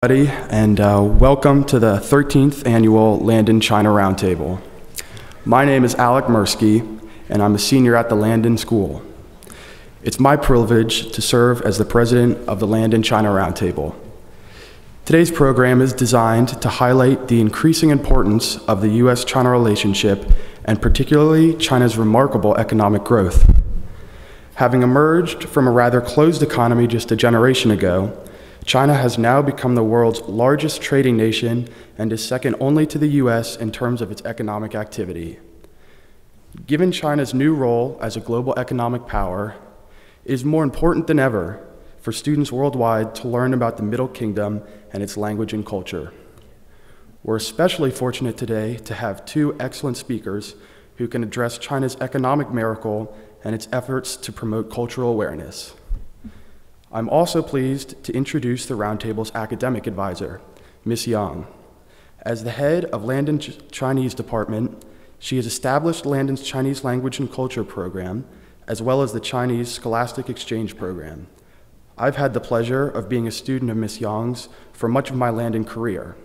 And welcome to the 13th Annual Landon China Roundtable. My name is Alec Mursky, and I'm a senior at the Landon School. It's my privilege to serve as the president of the Landon China Roundtable. Today's program is designed to highlight the increasing importance of the U.S.-China relationship, and particularly China's remarkable economic growth. Having emerged from a rather closed economy just a generation ago, China has now become the world's largest trading nation and is second only to the US in terms of its economic activity. Given China's new role as a global economic power, it is more important than ever for students worldwide to learn about the Middle Kingdom and its language and culture. We're especially fortunate today to have two excellent speakers who can address China's economic miracle and its efforts to promote cultural awareness. I'm also pleased to introduce the Roundtable's academic advisor, Ms. Yang. As the head of Landon's Chinese Department, she has established Landon's Chinese Language and Culture program, as well as the Chinese Scholastic Exchange program. I've had the pleasure of being a student of Ms. Yang's for much of my Landon career.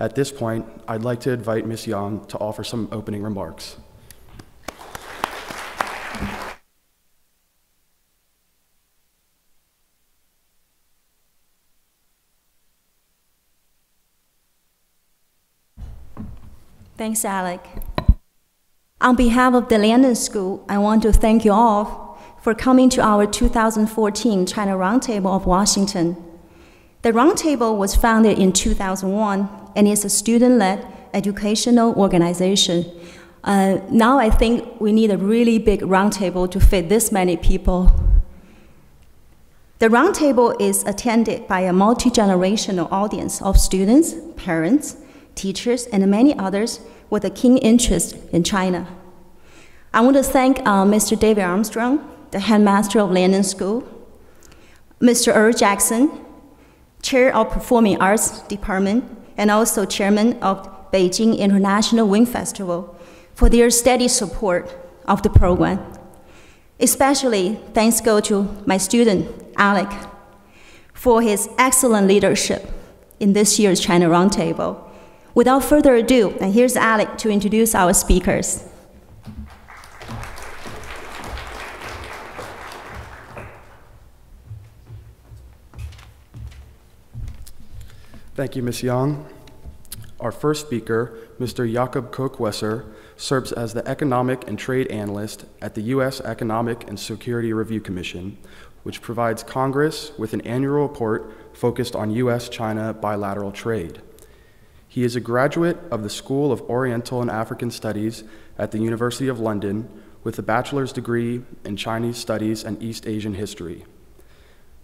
At this point, I'd like to invite Ms. Yang to offer some opening remarks. Thanks, Alec. On behalf of the Landon School, I want to thank you all for coming to our 2014 China Roundtable of Washington. The Roundtable was founded in 2001 and is a student-led educational organization. Now I think we need a really big roundtable to fit this many people. The Roundtable is attended by a multi-generational audience of students, parents, teachers, and many others with a keen interest in China. I want to thank Mr. David Armstrong, the headmaster of Landon School, Mr. Earl Jackson, chair of Performing Arts Department, and also chairman of Beijing International Wing Festival for their steady support of the program. Especially thanks go to my student, Alec, for his excellent leadership in this year's China Roundtable. Without further ado, and here's Alec to introduce our speakers. Thank you, Ms. Yang. Our first speaker, Mr. Jakob Koch-Wesser, serves as the Economic and Trade Analyst at the U.S. Economic and Security Review Commission, which provides Congress with an annual report focused on U.S.-China bilateral trade. He is a graduate of the School of Oriental and African Studies at the University of London with a bachelor's degree in Chinese Studies and East Asian History.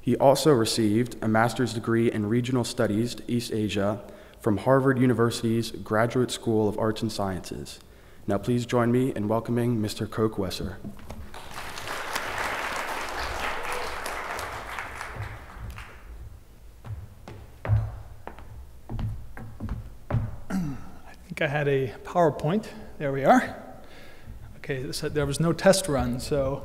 He also received a master's degree in Regional Studies, East Asia, from Harvard University's Graduate School of Arts and Sciences. Now please join me in welcoming Mr. Koch-Wesser. I had a PowerPoint. There we are. Okay, there was no test run, so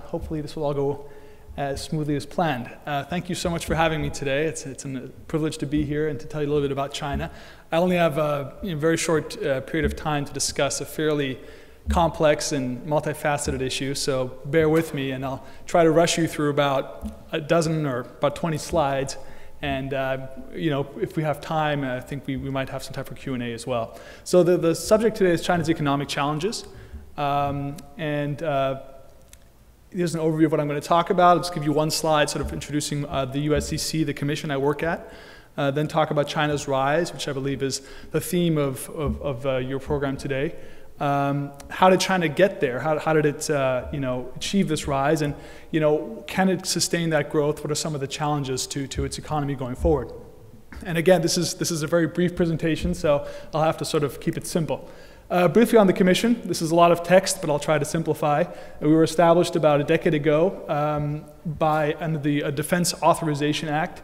hopefully this will all go as smoothly as planned. Thank you so much for having me today. It's a privilege to be here and to tell you a little bit about China. I only have a very short period of time to discuss a fairly complex and multifaceted issue, so bear with me, and I'll try to rush you through about a dozen or about 20 slides. And if we have time, I think we might have some time for Q&A as well. So the subject today is China's economic challenges. Here's an overview of what I'm going to talk about. I'll just give you one slide sort of introducing the USCC, the commission I work at. Then talk about China's rise, which I believe is the theme of your program today. How did China get there? How did it achieve this rise? And can it sustain that growth? What are some of the challenges to its economy going forward? And again, this is a very brief presentation, so I'll have to sort of keep it simple. Briefly on the Commission, this is a lot of text, but I'll try to simplify. We were established about a decade ago under the Defense Authorization Act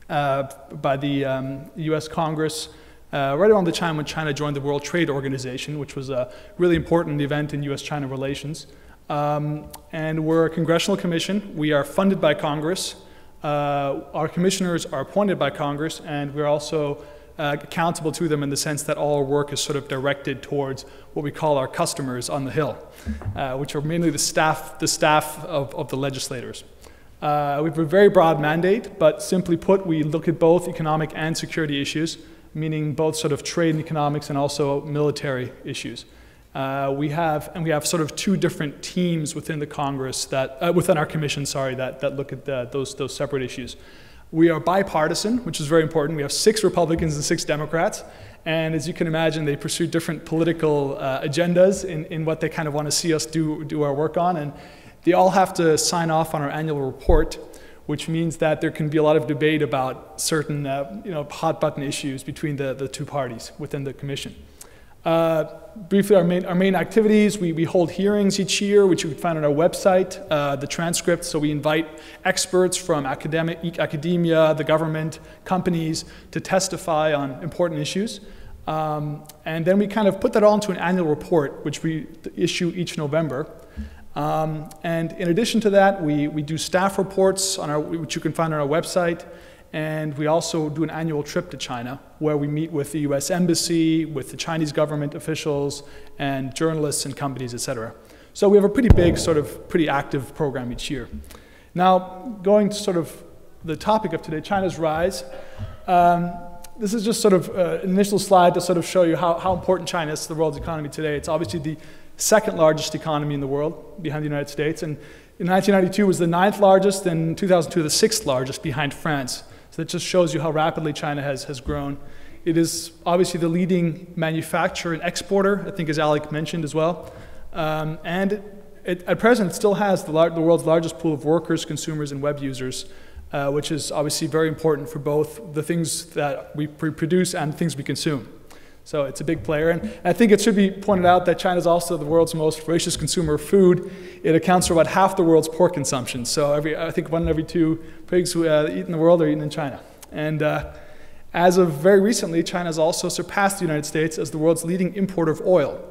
by the U.S. Congress right around the time when China joined the World Trade Organization, which was a really important event in U.S.-China relations. And we're a congressional commission. We are funded by Congress. Our commissioners are appointed by Congress, and we're also accountable to them in the sense that all our work is sort of directed towards what we call our customers on the Hill, which are mainly the staff of the legislators. We have a very broad mandate, but simply put, we look at both economic and security issues, meaning both sort of trade and economics and also military issues. We have sort of two different teams within the Congress within our commission, that look at those separate issues. We are bipartisan, which is very important. We have 6 Republicans and 6 Democrats. And as you can imagine, they pursue different political agendas in what they kind of want to see us do our work on. And they all have to sign off on our annual report, which means that there can be a lot of debate about certain hot button issues between the two parties within the commission. Briefly, our main activities, we hold hearings each year, which you can find on our website, the transcript. So we invite experts from academia, the government, companies to testify on important issues. And then we kind of put that all into an annual report, which we issue each November. And in addition to that, we do staff reports which you can find on our website. And we also do an annual trip to China, where we meet with the US Embassy, with the Chinese government officials, and journalists and companies, etc. So we have a pretty big, pretty active program each year. Now, going to sort of the topic of today, China's rise. This is just sort of an initial slide to sort of show you how important China is to the world's economy today. It's obviously the second largest economy in the world, behind the United States. And in 1992 was the 9th largest, and in 2002 the 6th largest, behind France. So that just shows you how rapidly China has grown. It is obviously the leading manufacturer and exporter, I think, as Alec mentioned as well. And at present, it still has the world's largest pool of workers, consumers, and web users, which is obviously very important for both the things that we produce and things we consume. So it's a big player. And I think it should be pointed out that China is also the world's most voracious consumer of food. It accounts for about half the world's pork consumption. So I think 1 in every 2 pigs who eat in the world are eaten in China. And as of very recently, China has also surpassed the United States as the world's leading importer of oil.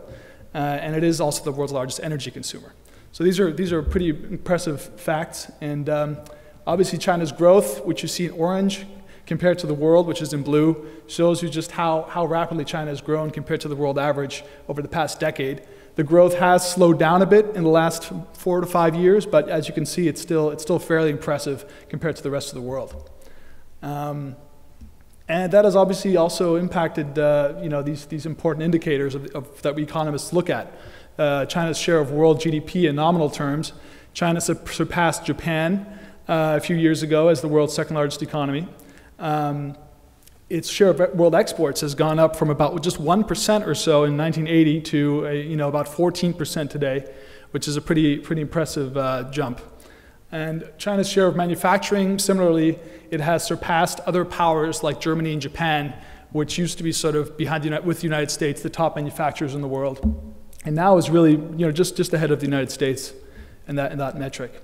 And it is also the world's largest energy consumer. So these are pretty impressive facts. And obviously China's growth, which you see in orange, compared to the world, which is in blue, shows you just how rapidly China has grown compared to the world average over the past decade. The growth has slowed down a bit in the last 4 to 5 years, but as you can see, it's still fairly impressive compared to the rest of the world. And that has obviously also impacted these important indicators that we economists look at. China's share of world GDP in nominal terms. China surpassed Japan a few years ago as the world's 2nd largest economy. Its share of world exports has gone up from about just 1% or so in 1980 to about 14% today, which is a pretty impressive jump. And China's share of manufacturing, similarly, it has surpassed other powers like Germany and Japan, which used to be sort of with the United States, the top manufacturers in the world, and now is really just ahead of the United States in that metric.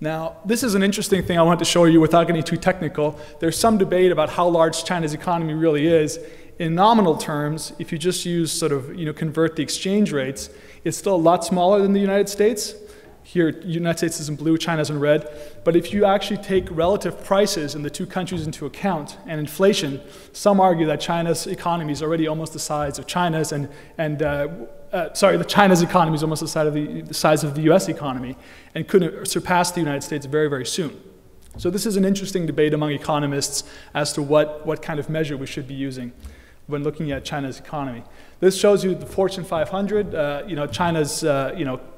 Now, this is an interesting thing I want to show you without getting too technical. There's some debate about how large China's economy really is. In nominal terms, if you just use convert the exchange rates, it's still a lot smaller than the United States. Here, the United States is in blue, China's in red. But if you actually take relative prices in the two countries into account and inflation, some argue that China's economy is already almost the size of China's, China's economy is almost the size of the US economy and could surpass the United States very, very soon. So this is an interesting debate among economists as to what kind of measure we should be using when looking at China's economy. This shows you the Fortune 500, China's,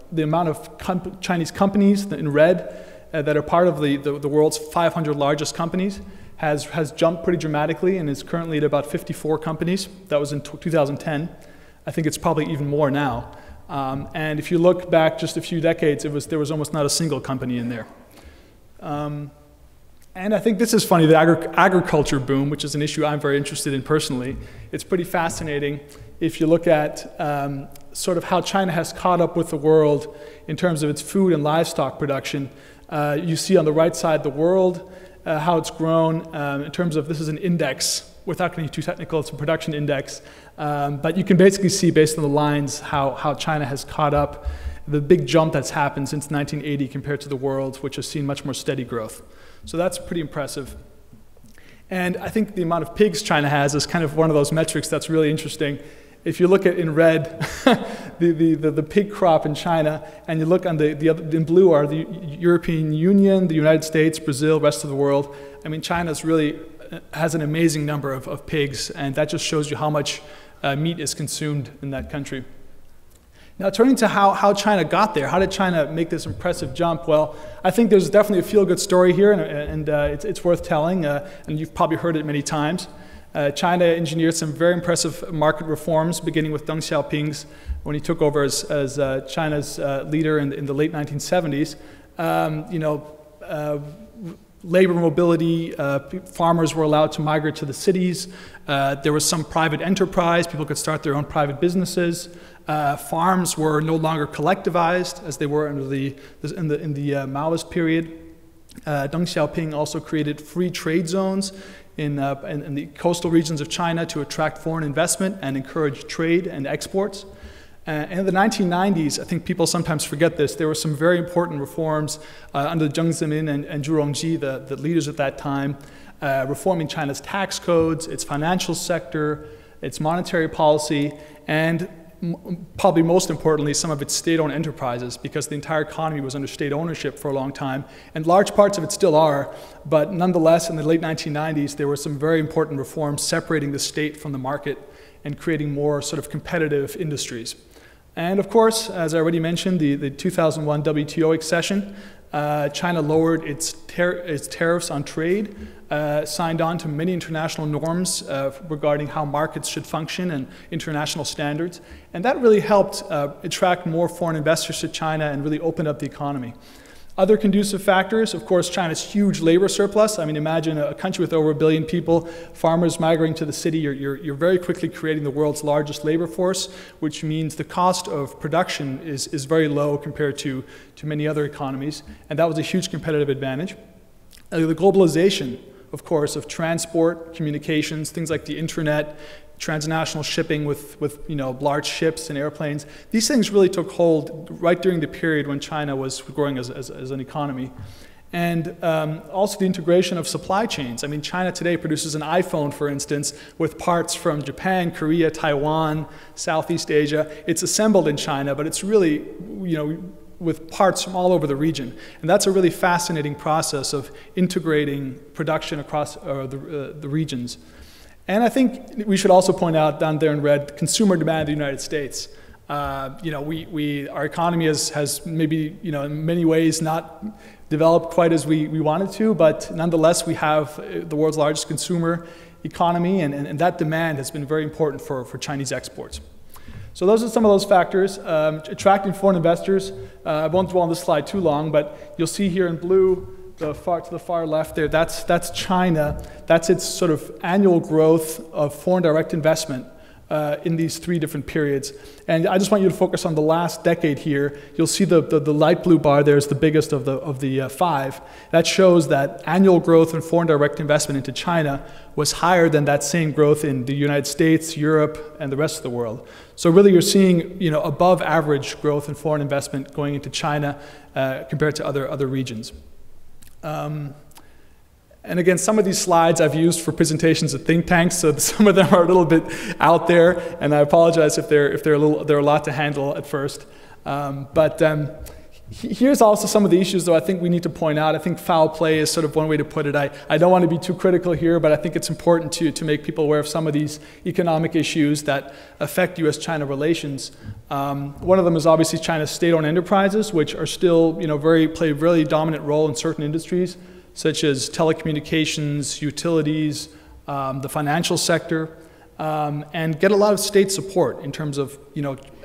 the amount of Chinese companies in red that are part of the world's 500 largest companies has jumped pretty dramatically and is currently at about 54 companies. That was in 2010. I think it's probably even more now. And if you look back just a few decades, there was almost not a single company in there. And I think this is funny, the agriculture boom, which is an issue I'm very interested in personally. It's pretty fascinating if you look at sort of how China has caught up with the world in terms of its food and livestock production. You see on the right side the world, how it's grown in terms of, this is an index. Without getting too technical, it's a production index. But you can basically see, based on the lines, how China has caught up, the big jump that's happened since 1980 compared to the world, which has seen much more steady growth. So that's pretty impressive. And I think the amount of pigs China has is kind of one of those metrics that's really interesting. If you look at in red, the pig crop in China, and you look on the other, in blue are the European Union, the United States, Brazil, rest of the world. I mean, China's really has an amazing number of pigs, and that just shows you how much meat is consumed in that country. Now, turning to how China got there, how did China make this impressive jump? Well, I think there's definitely a feel-good story here, and it's worth telling, and you've probably heard it many times. China engineered some very impressive market reforms, beginning with Deng Xiaoping's when he took over as China's leader in the late 1970s. Labor mobility, farmers were allowed to migrate to the cities. There was some private enterprise, people could start their own private businesses. Farms were no longer collectivized as they were in the Maoist period. Deng Xiaoping also created free trade zones in the coastal regions of China to attract foreign investment and encourage trade and exports. And in the 1990s, I think people sometimes forget this, there were some very important reforms under Jiang Zemin and Zhu Rongji, the leaders at that time, reforming China's tax codes, its financial sector, its monetary policy, and probably most importantly, some of its state-owned enterprises, because the entire economy was under state ownership for a long time, and large parts of it still are, but nonetheless, in the late 1990s, there were some very important reforms separating the state from the market and creating more sort of competitive industries. And of course, as I already mentioned, the 2001 WTO accession, China lowered its tariffs on trade, signed on to many international norms regarding how markets should function and international standards. And that really helped attract more foreign investors to China and really open up the economy. Other conducive factors, of course, China's huge labor surplus. I mean, imagine a country with over 1 billion people, farmers migrating to the city, you're very quickly creating the world's largest labor force, which means the cost of production is very low compared to many other economies, and that was a huge competitive advantage. The globalization, of course, of transport, communications, things like the internet, transnational shipping with large ships and airplanes. These things really took hold right during the period when China was growing as an economy. And also the integration of supply chains. I mean, China today produces an iPhone, for instance, with parts from Japan, Korea, Taiwan, Southeast Asia. It's assembled in China, but it's really, with parts from all over the region. And that's a really fascinating process of integrating production across the regions. And I think we should also point out down there in red, consumer demand in the United States. Our economy has maybe, in many ways not developed quite as we wanted to, but nonetheless we have the world's largest consumer economy, and that demand has been very important for Chinese exports. So those are some of those factors. Attracting foreign investors, I won't dwell on this slide too long, but you'll see here in blue, to the far left there, that's China. That's its sort of annual growth of foreign direct investment in these 3 different periods. And I just want you to focus on the last decade here. You'll see the light blue bar there is the biggest of the 5. That shows that annual growth in foreign direct investment into China was higher than that same growth in the United States, Europe, and the rest of the world. So really you're seeing above average growth in foreign investment going into China compared to other regions. And again, some of these slides I've used for presentations at think tanks, so some of them are a little bit out there, and I apologize if they're a lot to handle at first. Here's also some of the issues, though, I think we need to point out. I think foul play is sort of one way to put it. I don't want to be too critical here, but I think it's important to make people aware of some of these economic issues that affect U.S.-China relations. One of them is obviously China's state-owned enterprises, which are still, play a really dominant role in certain industries, such as telecommunications, utilities, the financial sector, and get a lot of state support in terms of,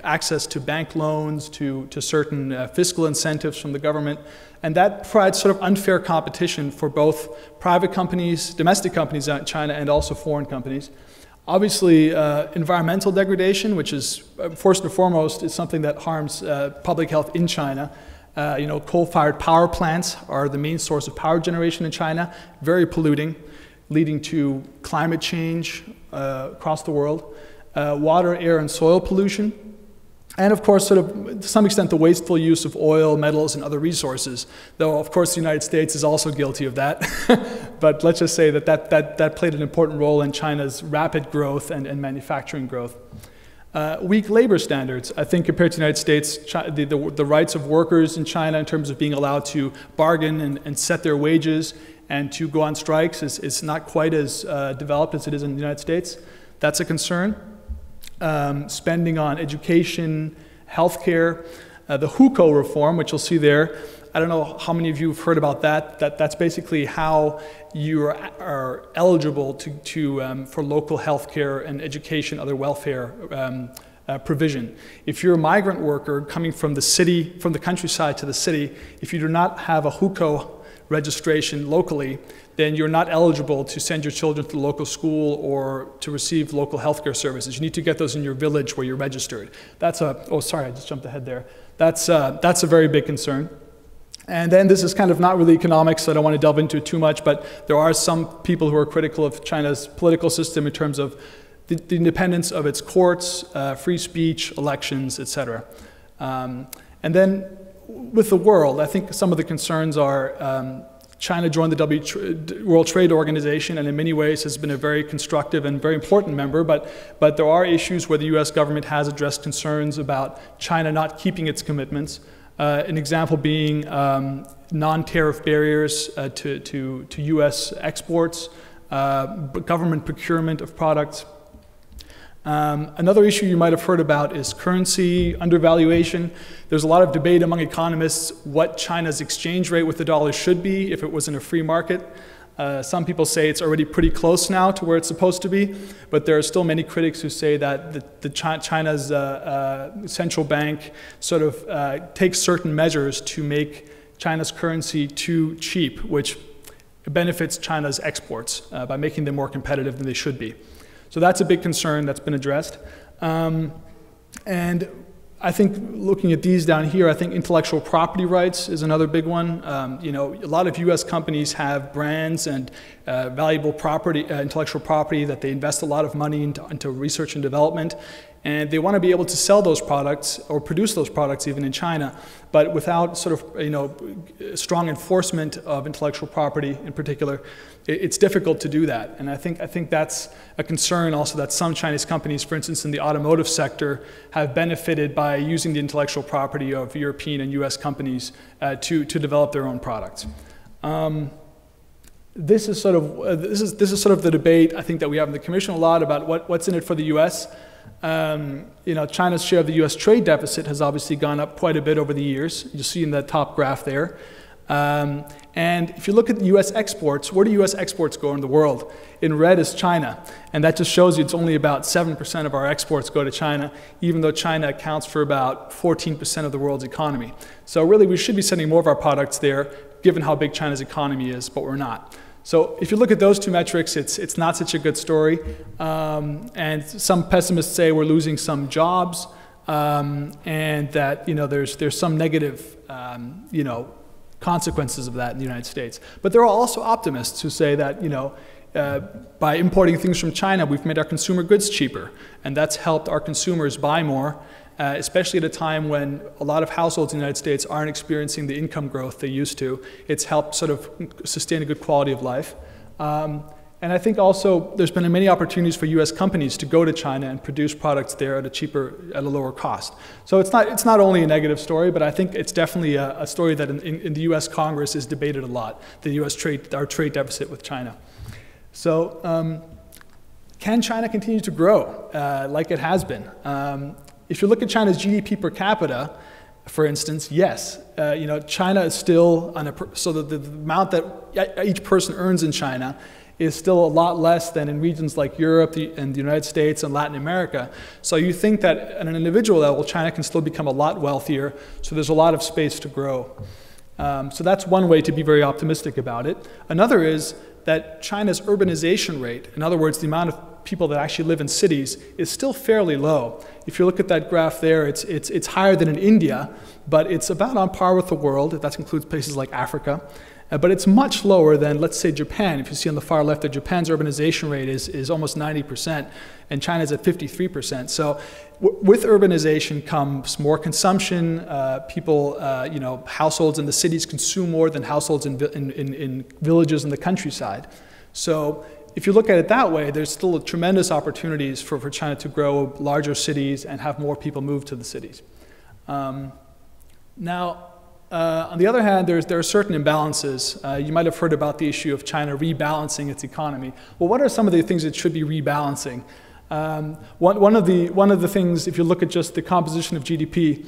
access to bank loans, to certain fiscal incentives from the government. And that provides sort of unfair competition for both private companies, domestic companies out in China, and also foreign companies. Obviously, environmental degradation, which is first and foremost is something that harms public health in China. Coal-fired power plants are the main source of power generation in China, very polluting, leading to climate change across the world. Water, air, and soil pollution. And of course, sort of, to some extent, the wasteful use of oil, metals, and other resources, though of course the United States is also guilty of that. But let's just say that played an important role in China's rapid growth and manufacturing growth. Weak labor standards. I think compared to the United States, the rights of workers in China in terms of being allowed to bargain and set their wages and to go on strikes is not quite as developed as it is in the United States. That's a concern. Spending on education, healthcare, the hukou reform, which you'll see there. I don't know how many of you have heard about that. That's basically how you are eligible for local healthcare and education, other welfare provision. If you're a migrant worker coming from the countryside to the city, if you do not have a hukou registration locally, then you're not eligible to send your children to the local school or to receive local healthcare services. You need to get those in your village where you're registered. Oh, sorry, I just jumped ahead there. That's a very big concern. And then this is kind of not really economics, so I don't want to delve into it too much, but there are some people who are critical of China's political system in terms of the independence of its courts, free speech, elections, etc. And then with the world, I think some of the concerns are China joined the World Trade Organization and in many ways has been a very constructive and very important member, but there are issues where the US government has addressed concerns about China not keeping its commitments. An example being non-tariff barriers to US exports, government procurement of products. Another issue you might have heard about is currency undervaluation. There's a lot of debate among economists what China's exchange rate with the dollar should be if it was in a free market. Some people say it's already pretty close now to where it's supposed to be, but there are still many critics who say that China's central bank sort of takes certain measures to make China's currency too cheap, which benefits China's exports by making them more competitive than they should be. So that's a big concern that's been addressed. And I think looking at these down here, I think intellectual property rights is another big one. You know, a lot of US companies have brands and valuable property, intellectual property that they invest a lot of money into research and development. And they want to be able to sell those products or produce those products even in China, but without sort of, strong enforcement of intellectual property in particular, it's difficult to do that. And I think that's a concern also that some Chinese companies, for instance, in the automotive sector, have benefited by using the intellectual property of European and US companies to develop their own products. This is sort of the debate I think that we have in the Commission a lot about what's in it for the US. China's share of the US trade deficit has obviously gone up quite a bit over the years. You see in the top graph there. And if you look at US exports, where do US exports go in the world? In red is China. And that just shows you it's only about 7% of our exports go to China, even though China accounts for about 14% of the world's economy. So really we should be sending more of our products there, given how big China's economy is, but we're not. So if you look at those two metrics, it's not such a good story. And some pessimists say we're losing some jobs, and that there's some negative consequences of that in the United States. But there are also optimists who say that by importing things from China, we've made our consumer goods cheaper, and that's helped our consumers buy more. Especially at a time when a lot of households in the United States aren't experiencing the income growth they used to. It's helped sort of sustain a good quality of life. And I think also there's been many opportunities for US companies to go to China and produce products there at a lower cost. So it's not only a negative story, but I think it's definitely a story that in the US Congress is debated a lot, our trade deficit with China. So can China continue to grow like it has been? If you look at China's GDP per capita, for instance, yes, China is still so the amount that each person earns in China is still a lot less than in regions like Europe and the United States and Latin America. So you think that at an individual level, China can still become a lot wealthier, so there's a lot of space to grow. So that's one way to be very optimistic about it. Another is that China's urbanization rate, in other words, the amount of people that actually live in cities, is still fairly low. If you look at that graph there, it's higher than in India, but it's about on par with the world. That includes places like Africa. but it's much lower than, let's say, Japan. If you see on the far left that Japan's urbanization rate is almost 90%, and China's at 53%. So with urbanization comes more consumption. People, households in the cities consume more than households in villages in the countryside. So if you look at it that way, there's still tremendous opportunities for China to grow larger cities and have more people move to the cities. Now, on the other hand, there are certain imbalances. You might have heard about the issue of China rebalancing its economy. Well, what are some of the things it should be rebalancing? One of the things, if you look at just the composition of GDP,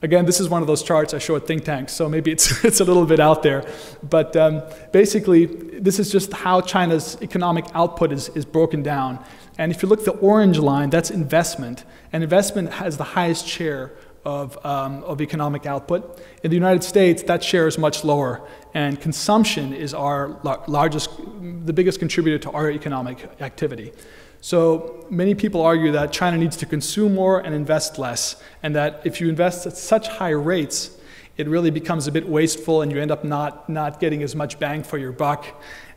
again, this is one of those charts I show at think tanks, so maybe it's a little bit out there. But basically, this is just how China's economic output is broken down. And if you look at the orange line, that's investment. And investment has the highest share of economic output. In the United States, that share is much lower. And consumption is the biggest contributor to our economic activity. So many people argue that China needs to consume more and invest less, and that if you invest at such high rates, it really becomes a bit wasteful, and you end up not getting as much bang for your buck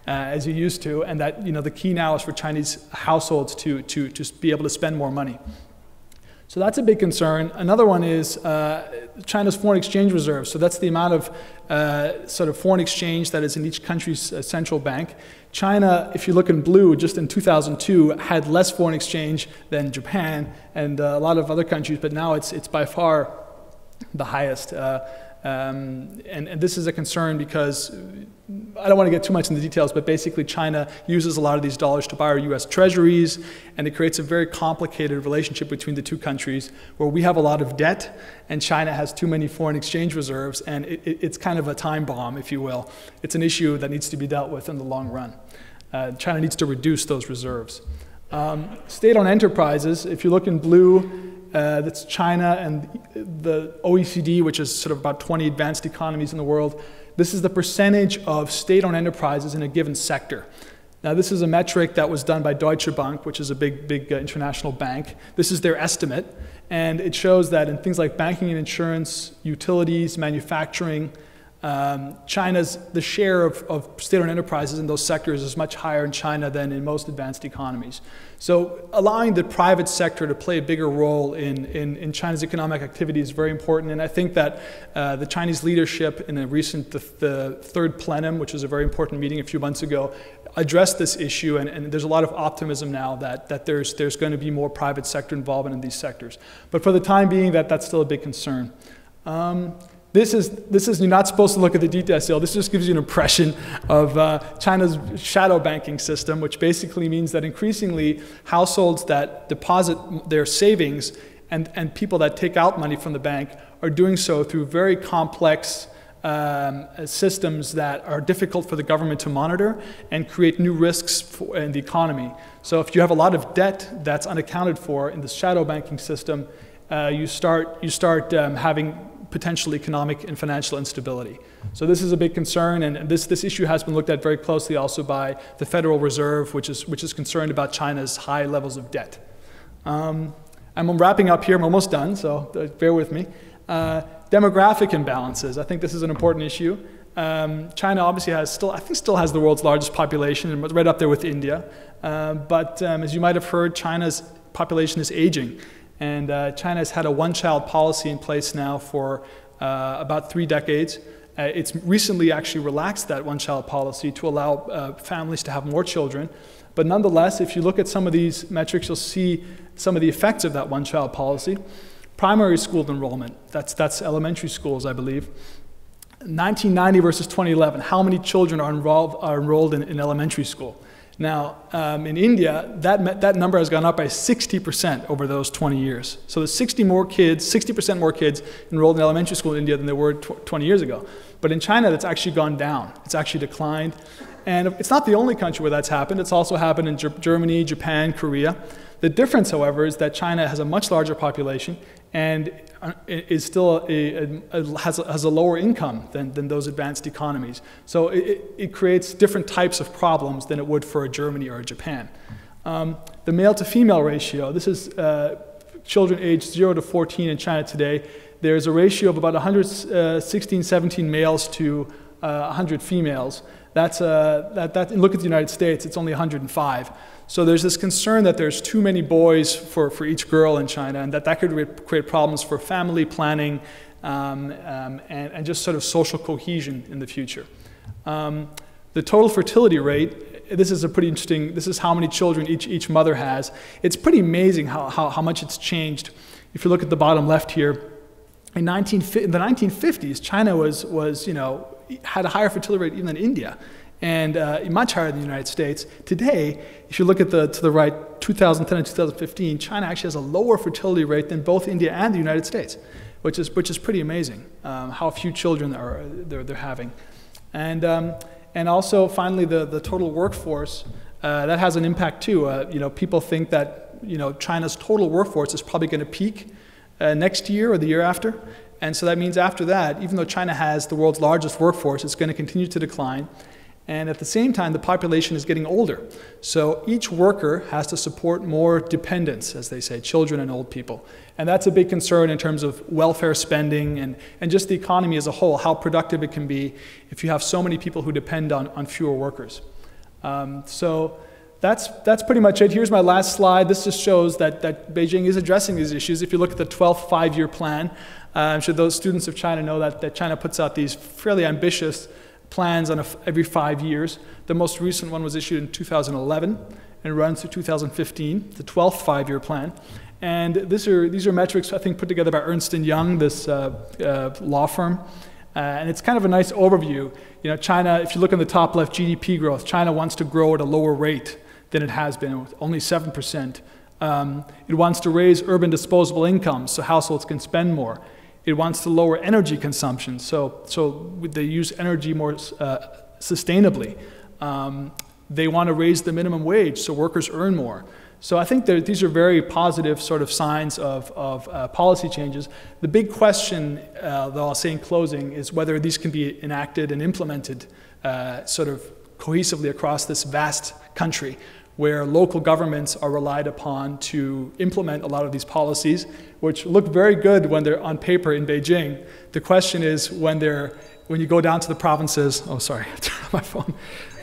as you used to, and that the key now is for Chinese households to be able to spend more money. So that's a big concern. Another one is China's foreign exchange reserves. So that's the amount of sort of foreign exchange that is in each country's central bank. China, if you look in blue, just in 2002, had less foreign exchange than Japan and a lot of other countries, but now it's by far the highest. And this is a concern because I don't want to get too much into the details, but basically China uses a lot of these dollars to buy our US treasuries, and it creates a very complicated relationship between the two countries where we have a lot of debt and China has too many foreign exchange reserves, and it's kind of a time bomb, if you will. It's an issue that needs to be dealt with in the long run. China needs to reduce those reserves. State-owned enterprises, if you look in blue, that's China and the OECD, which is sort of about 20 advanced economies in the world. This is the percentage of state-owned enterprises in a given sector. Now, this is a metric that was done by Deutsche Bank, which is a big international bank. This is their estimate, and it shows that in things like banking and insurance, utilities, manufacturing, the share of state-owned enterprises in those sectors is much higher in China than in most advanced economies. So allowing the private sector to play a bigger role in China's economic activity is very important, and I think that the Chinese leadership in a recent, the third plenum, which was a very important meeting a few months ago, addressed this issue, and there's a lot of optimism now that there's going to be more private sector involvement in these sectors. But for the time being, that's still a big concern. This is, you're not supposed to look at the details still. This just gives you an impression of China's shadow banking system, which basically means that increasingly households that deposit their savings and people that take out money from the bank are doing so through very complex systems that are difficult for the government to monitor and create new risks in the economy. So if you have a lot of debt that's unaccounted for in the shadow banking system, you start having potential economic and financial instability. So this is a big concern, and this issue has been looked at very closely also by the Federal Reserve, which is concerned about China's high levels of debt. I'm wrapping up here, I'm almost done, so bear with me. Demographic imbalances, I think this is an important issue. China obviously still has the world's largest population, and right up there with India. But as you might have heard, China's population is aging. And China has had a one-child policy in place now for about 3 decades. It's recently actually relaxed that one-child policy to allow families to have more children. But nonetheless, if you look at some of these metrics, you'll see some of the effects of that one-child policy. Primary school enrollment, that's elementary schools, I believe. 1990 versus 2011, how many children are enrolled in elementary school? Now, in India, that number has gone up by 60% over those 20 years. So there's 60% more kids enrolled in elementary school in India than there were 20 years ago. But in China, that's actually gone down. It's actually declined. And it's not the only country where that's happened. It's also happened in Germany, Japan, Korea. The difference, however, is that China has a much larger population and is still has a lower income than those advanced economies. So it creates different types of problems than it would for a Germany or a Japan. The male to female ratio, this is children aged 0 to 14 in China today. There's a ratio of about 116, 17 males to 100 females. Look at the United States, it's only 105. So there's this concern that there's too many boys for each girl in China, and that could create problems for family planning and just sort of social cohesion in the future. The total fertility rate, this is a pretty interesting, this is how many children each mother has. It's pretty amazing how much it's changed. If you look at the bottom left here, in the 1950s, China had a higher fertility rate even than India, and much higher than the United States. Today, if you look at to the right, 2010 and 2015, China actually has a lower fertility rate than both India and the United States, which is pretty amazing, how few children they're having. And also, finally, the total workforce, that has an impact too. People think that China's total workforce is probably going to peak next year or the year after. And so that means after that, even though China has the world's largest workforce, it's going to continue to decline. And at the same time, the population is getting older. So each worker has to support more dependents, as they say, children and old people. And that's a big concern in terms of welfare spending and just the economy as a whole, how productive it can be if you have so many people who depend on fewer workers. So that's pretty much it. Here's my last slide. This just shows that Beijing is addressing these issues. If you look at the 12th five-year plan, I'm sure those students of China know that China puts out these fairly ambitious plans on every 5 years. The most recent one was issued in 2011 and runs through 2015, the 12th five-year plan. And these are metrics, I think, put together by Ernst & Young, this law firm. And it's kind of a nice overview. China, if you look on the top left, GDP growth, China wants to grow at a lower rate than it has been, only 7%. It wants to raise urban disposable income so households can spend more. It wants to lower energy consumption, so they use energy more sustainably. They want to raise the minimum wage so workers earn more. So I think these are very positive sort of signs of policy changes. The big question, though I'll say in closing, is whether these can be enacted and implemented sort of cohesively across this vast country, where local governments are relied upon to implement a lot of these policies, which look very good when they're on paper in Beijing. The question is when you go down to the provinces. Oh, sorry, I turned on my phone.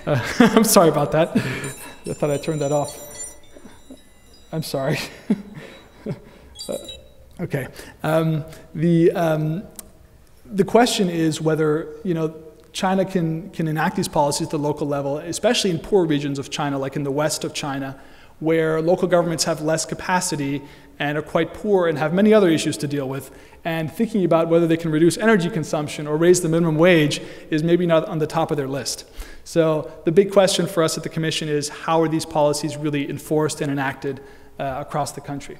I'm sorry about that. I thought I turned that off. I'm sorry. Okay. The question is whether China can enact these policies at the local level, especially in poor regions of China, like in the west of China, where local governments have less capacity and are quite poor and have many other issues to deal with. And thinking about whether they can reduce energy consumption or raise the minimum wage is maybe not on the top of their list. So the big question for us at the Commission is, how are these policies really enforced and enacted across the country?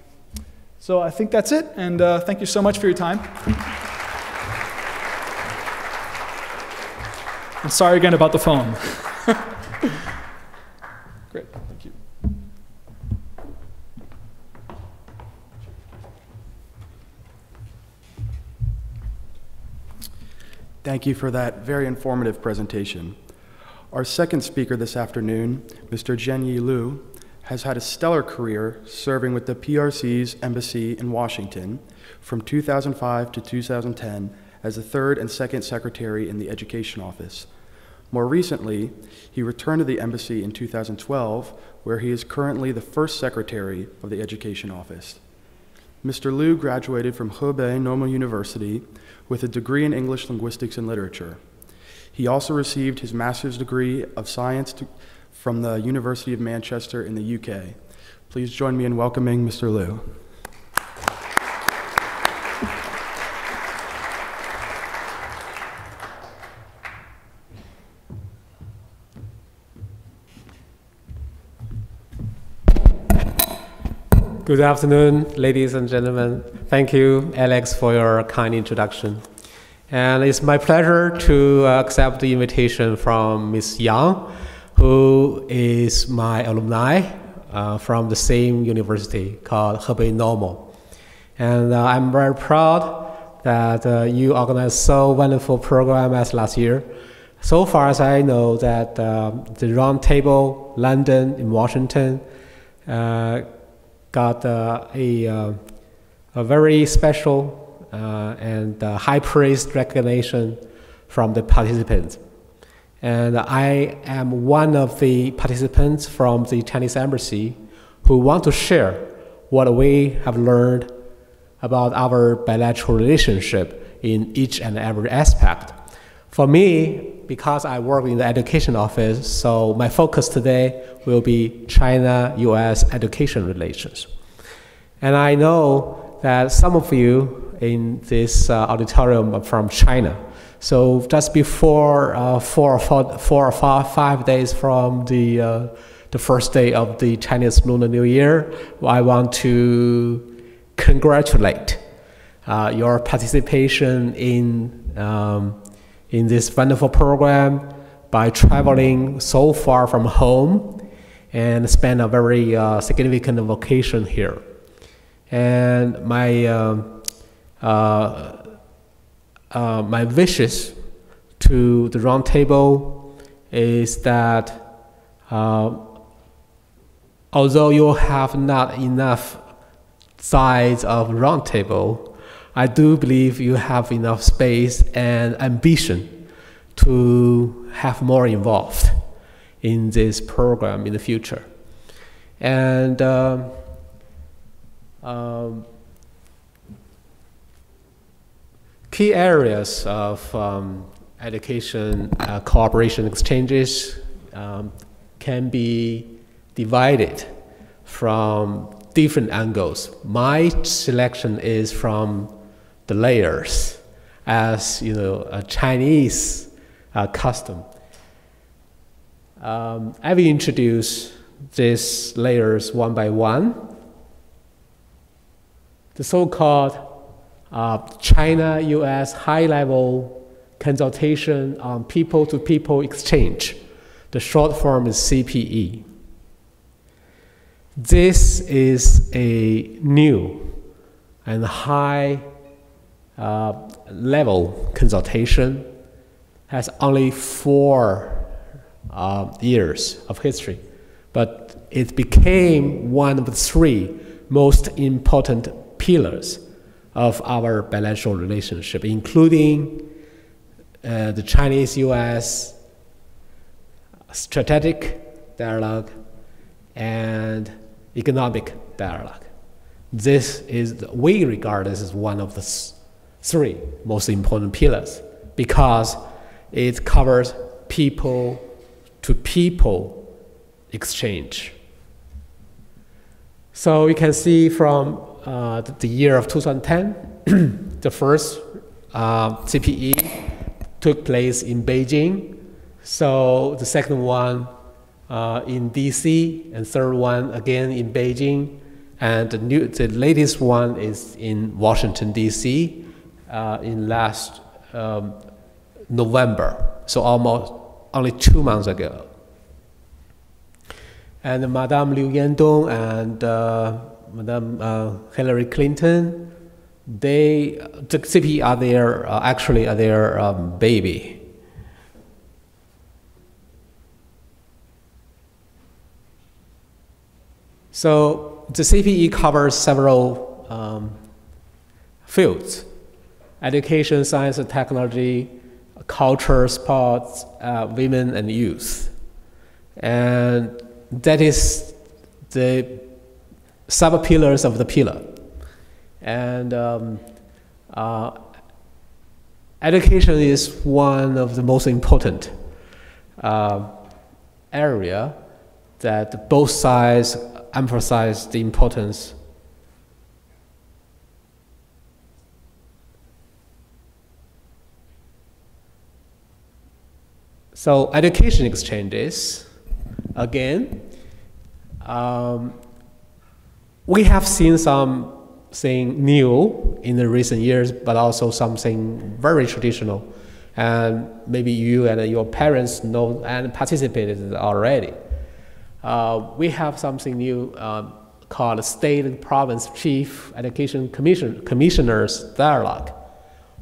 So I think that's it, and thank you so much for your time. I'm sorry again about the phone. Great, thank you. Thank you for that very informative presentation. Our second speaker this afternoon, Mr. Zhenyi Liu, has had a stellar career serving with the PRC's embassy in Washington from 2005 to 2010 as the third and second secretary in the Education Office. More recently, he returned to the embassy in 2012, where he is currently the first secretary of the Education Office. Mr. Liu graduated from Hebei Normal University with a degree in English Linguistics and Literature. He also received his Master's degree of Science from the University of Manchester in the UK. Please join me in welcoming Mr. Liu. Good afternoon, ladies and gentlemen. Thank you, Alex, for your kind introduction. And it's my pleasure to accept the invitation from Ms. Yang, who is my alumni from the same university called Hebei Normal. And I'm very proud that you organized so wonderful program as last year. So far as I know that the Roundtable London in Washington got a very special and high praised recognition from the participants. And I am one of the participants from the Chinese Embassy who want to share what we have learned about our bilateral relationship in each and every aspect. For me, because I work in the education office, so my focus today will be China-US education relations. And I know that some of you in this auditorium are from China. So just before 5 days from the first day of the Chinese Lunar New Year, I want to congratulate your participation in this wonderful program by traveling so far from home and spend a very significant vacation here. And my wishes to the Roundtable is that although you have not enough size of Roundtable, I do believe you have enough space and ambition to have more involved in this program in the future. And key areas of education cooperation exchanges can be divided from different angles. My selection is from the layers, as you know, a Chinese custom. I will introduce these layers one by one. The so-called China-US high-level consultation on people-to-people exchange. The short form is CPE. This is a new and high level consultation, has only 4 years of history, but it became one of the 3 most important pillars of our bilateral relationship, including the Chinese-US strategic dialogue and economic dialogue. This is, we regard this as one of the 3 most important pillars because it covers people-to-people exchange. So you can see from the year of 2010, the first CPE took place in Beijing. So the second one in DC, and third one again in Beijing, and the latest one is in Washington DC in last November. So almost only 2 months ago. And Madame Liu Yandong and Madame Hillary Clinton, the CPE are their actually their baby. So the CPE covers several fields: education, science and technology, culture, sports, women and youth. And that is the sub-pillars of the pillar. And education is one of the most important area that both sides emphasize the importance. So education exchanges, again, we have seen something new in the recent years, but also something very traditional. And maybe you and your parents know and participated already. We have something new called State and Province Chief Education Commissioners Dialogue.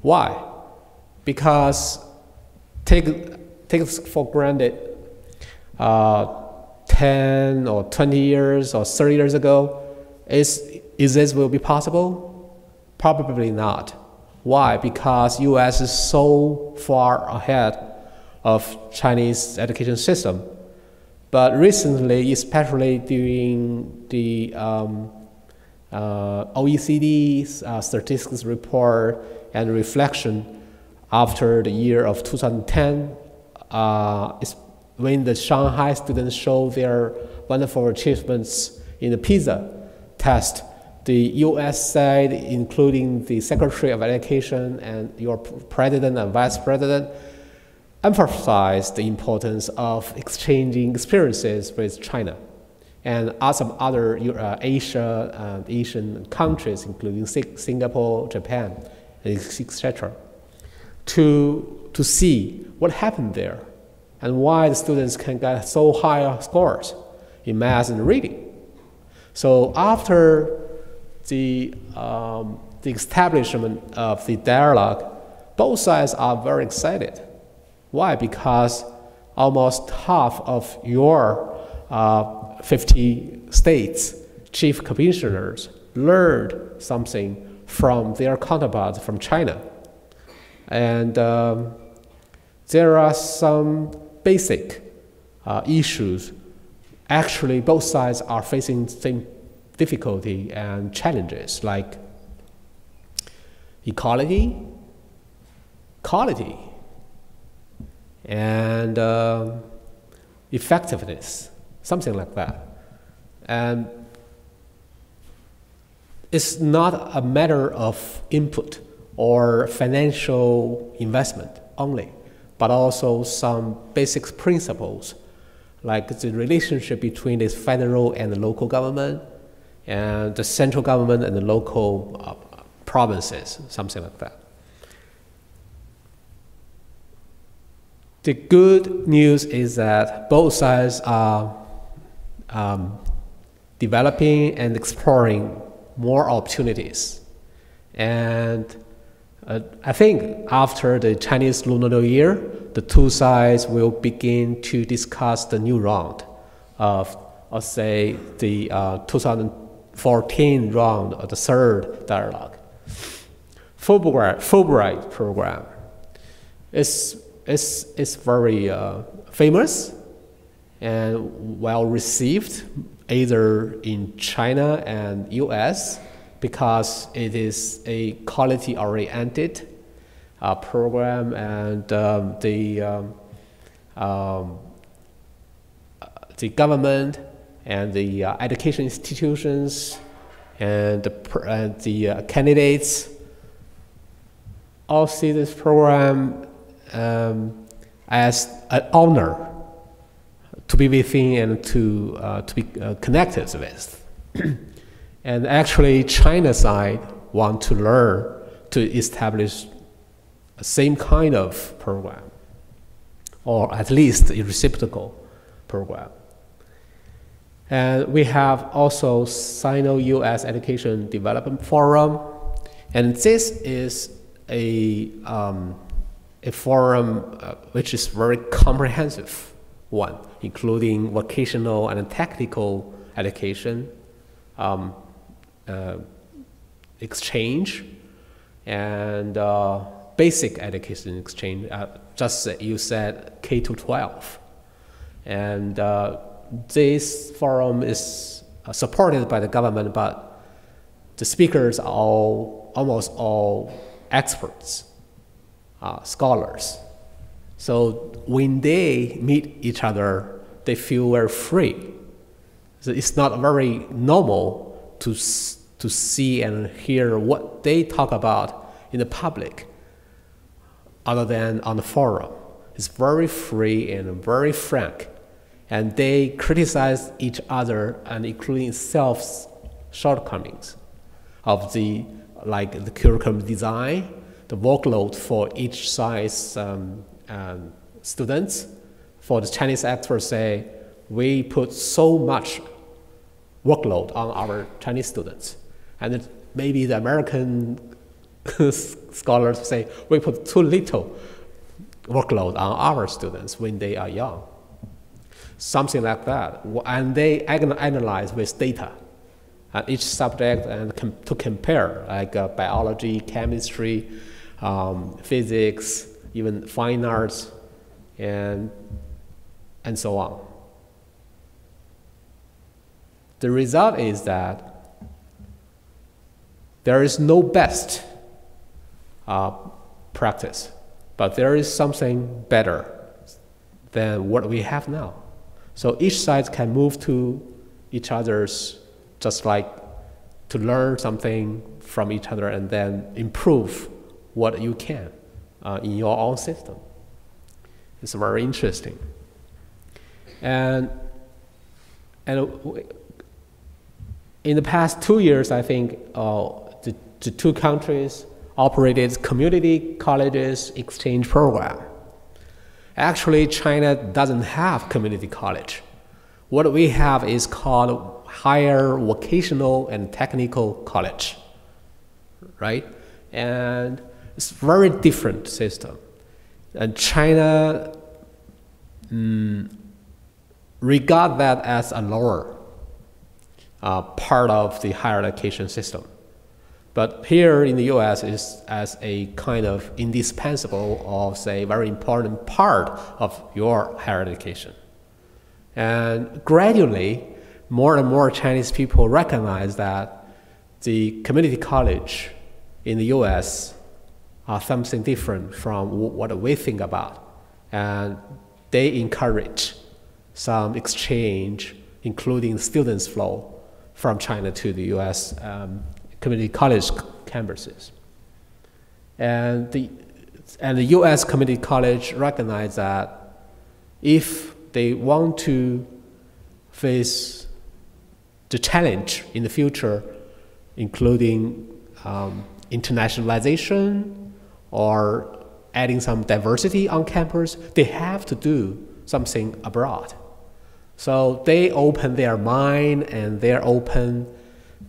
Why? Because take for granted 10 or 20 years or 30 years ago, is this will be possible? Probably not. Why? Because US is so far ahead of Chinese education system. But recently, especially during the OECD's statistics report and reflection after the year of 2010, is when the Shanghai students show their wonderful achievements in the PISA test, the US side, including the Secretary of Education and your President and Vice President, emphasized the importance of exchanging experiences with China and some other Asian countries, including Singapore, Japan, etc., to see what happened there and why the students can get so high scores in math and reading. So after the establishment of the dialogue, both sides are very excited. Why? Because almost half of your 50 states chief commissioners learned something from their counterparts from China. And there are some basic issues. Actually, both sides are facing the same difficulty and challenges, like equality, quality, and effectiveness, something like that. And it's not a matter of input or financial investment only, but also some basic principles, like the relationship between the federal and the local government, and the central government and the local provinces, something like that. The good news is that both sides are developing and exploring more opportunities. And I think after the Chinese Lunar New Year, the two sides will begin to discuss the new round of, let's say, the 2014 round of the third dialogue. Fulbright program is very famous and well received, either in China and US, because it is a quality-oriented program, and the government and the education institutions and the candidates all see this program as an honor to be within and to be connected with. And actually, China's side want to learn to establish the same kind of program, or at least a reciprocal program. And we have also Sino-US Education Development Forum, and this is a forum which is very comprehensive one, including vocational and technical education, exchange, and basic education exchange, just as you said, K to 12. And this forum is supported by the government, but the speakers are almost all experts, scholars. So when they meet each other, they feel very free. So it's not very normal to see and hear what they talk about in the public, other than on the forum. It's very free and very frank, and they criticize each other and including self's shortcomings of the curriculum design, the workload for each side's students. For the Chinese experts say, we put so much workload on our Chinese students. And maybe the American scholars say, we put too little workload on our students when they are young. Something like that. And they analyze with data each subject and to compare, like biology, chemistry, physics, even fine arts, and so on. The result is that there is no best practice, but there is something better than what we have now. So each side can move to each other's, just like to learn something from each other and then improve what you can in your own system. It's very interesting. And in the past 2 years, I think the two countries operated community colleges exchange program. Actually, China doesn't have community college. What we have is called higher vocational and technical college, right? And it's a very different system. And China regard that as a lower part of the higher education system. But here in the US, it's as a kind of indispensable or say very important part of your higher education. And gradually, more and more Chinese people recognize that the community college in the US are something different from what we think about. And they encourage some exchange, including students flow from China to the US community college campuses. And the US community college recognize that if they want to face the challenge in the future, including internationalization or adding some diversity on campus, they have to do something abroad. So they open their mind and they open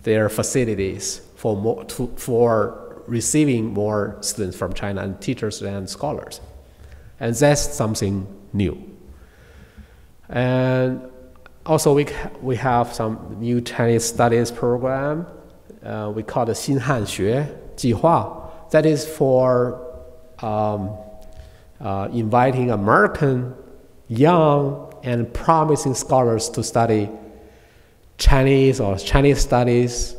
their facilities for receiving more students from China and teachers and scholars. And that's something new. And also we have some new Chinese studies program. We call the 新汉学计划. That is for inviting American young and promising scholars to study Chinese or Chinese studies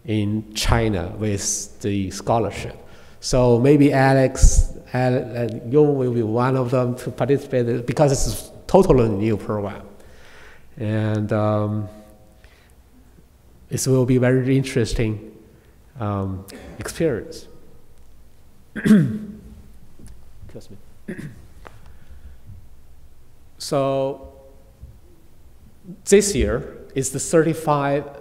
in China with the scholarship. So maybe Alex, you will be one of them to participate because it's a totally new program. And it will be very interesting experience. Excuse me. So this year is the 35th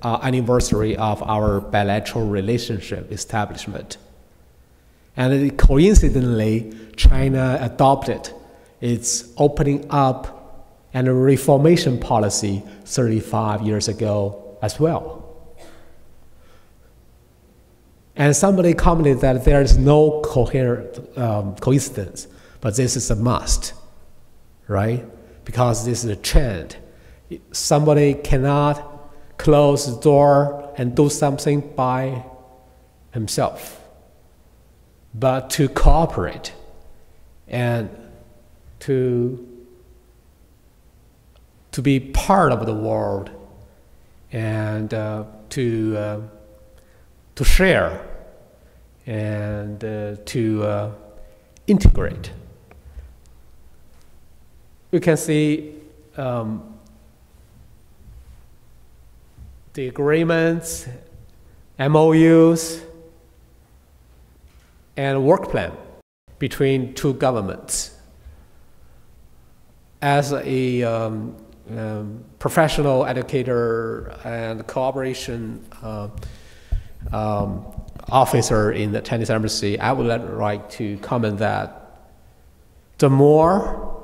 anniversary of our bilateral relationship establishment. And coincidentally, China adopted its opening up and reformation policy 35 years ago as well. And somebody commented that there is no coherent coincidence, but this is a must, right? Because this is a trend. Somebody cannot close the door and do something by himself, but to cooperate and to be part of the world and to share and to integrate. You can see the agreements, MOUs, and work plan between two governments. As a professional educator and cooperation officer in the Chinese embassy, I would like to comment that the more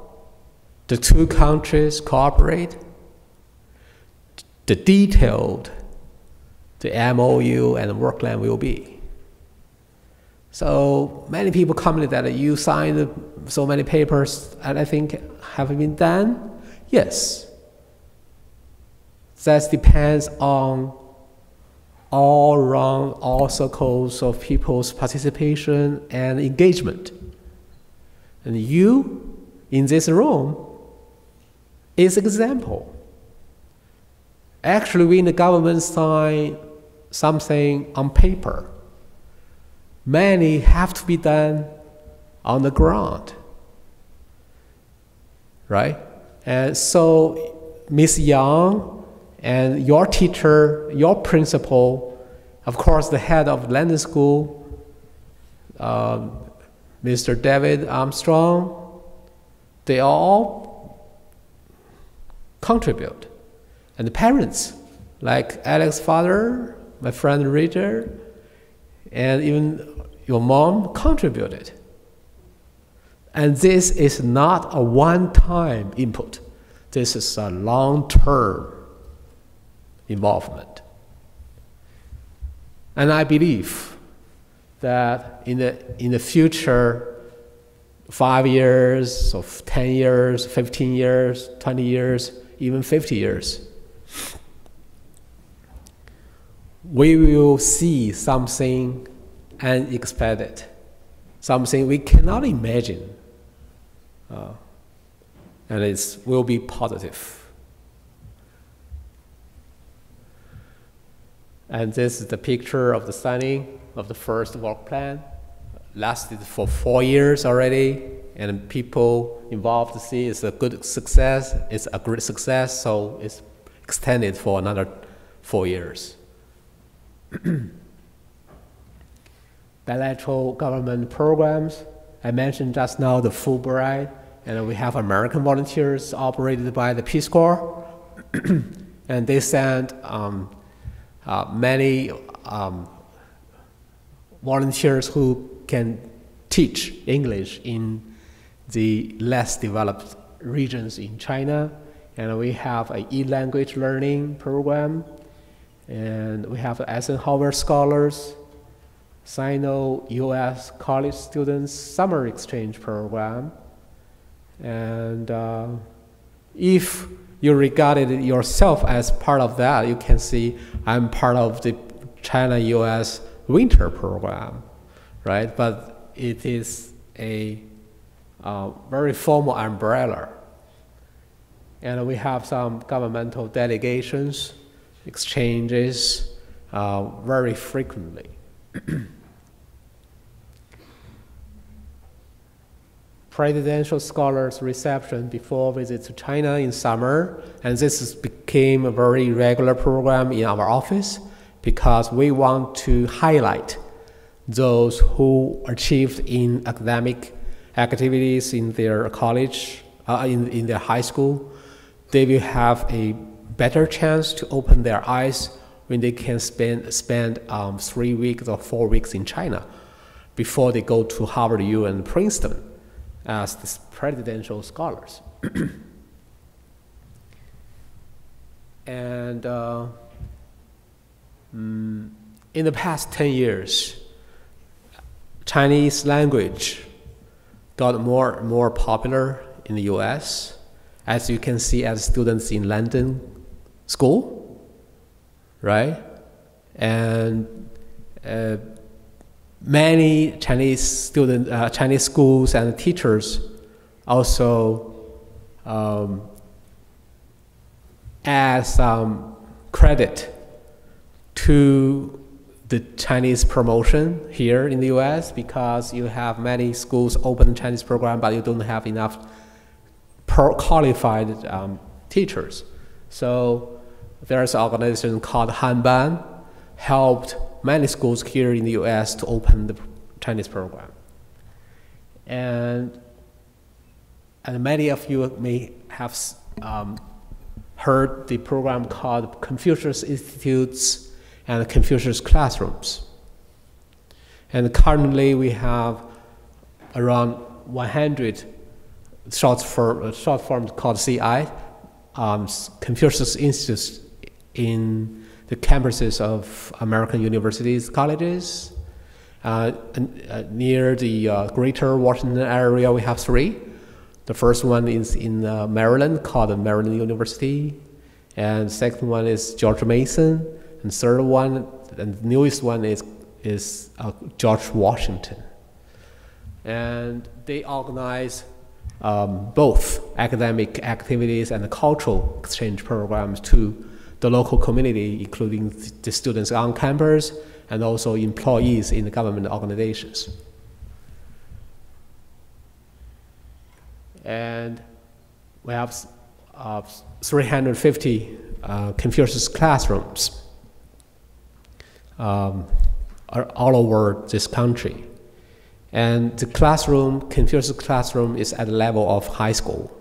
the two countries cooperate, the detailed the MOU and the work plan will be. So many people commented that you signed so many papers, and I think have been done? Yes. That depends on all around all circles of people's participation and engagement. And you, in this room, is example. Actually, when the government sign something on paper, many have to be done on the ground, right? And so Ms. Yang and your teacher, your principal, of course the head of London School, Mr. David Armstrong, they all contribute. And the parents, like Alex's father, my friend Richard, and even your mom contributed. And this is not a one-time input. This is a long-term involvement. And I believe that in the future, 5 years, or 10 years, 15 years, 20 years, even 50 years, we will see something unexpected, something we cannot imagine, and it will be positive. And this is the picture of the signing of the first work plan. Lasted for 4 years already, and people involved see it's a good success, it's a great success, so it's extended for another 4 years. Bilateral government programs. I mentioned just now the Fulbright, and we have American volunteers operated by the Peace Corps, and they send many volunteers who can teach English in the less developed regions in China. And we have an e-language learning program, and we have Eisenhower Scholars, Sino-US college students summer exchange program. And if you regarded yourself as part of that, you can see I'm part of the China-US winter program, right? But it is a very formal umbrella. And we have some governmental delegations, exchanges very frequently. Presidential scholars reception before visit to China in summer, and this became a very regular program in our office because we want to highlight those who achieved in academic activities in their college, in their high school. They will have a better chance to open their eyes when they can spend 3 weeks or 4 weeks in China before they go to Harvard, U, and Princeton as the presidential scholars. And in the past 10 years, Chinese language got more and more popular in the US, as you can see as students in London School, right? And many Chinese students, Chinese schools and teachers also add some credit to the Chinese promotion here in the US, because you have many schools open Chinese program, but you don't have enough qualified teachers. So there's an organization called Hanban, helped many schools here in the US to open the Chinese program. And many of you may have heard the program called Confucius Institutes and Confucius Classrooms. And currently we have around 100 short forms called CI, Confucius Institutes in the campuses of American universities, colleges. Near the greater Washington area, we have 3. The first one is in Maryland, called Maryland University. And the second one is George Mason. And third one and the newest one is George Washington. And they organize both academic activities and cultural exchange programs to the local community, including the students on campus and also employees in the government organizations. And we have 350 Confucius classrooms all over this country. And the classroom, Confucius classroom, is at the level of high school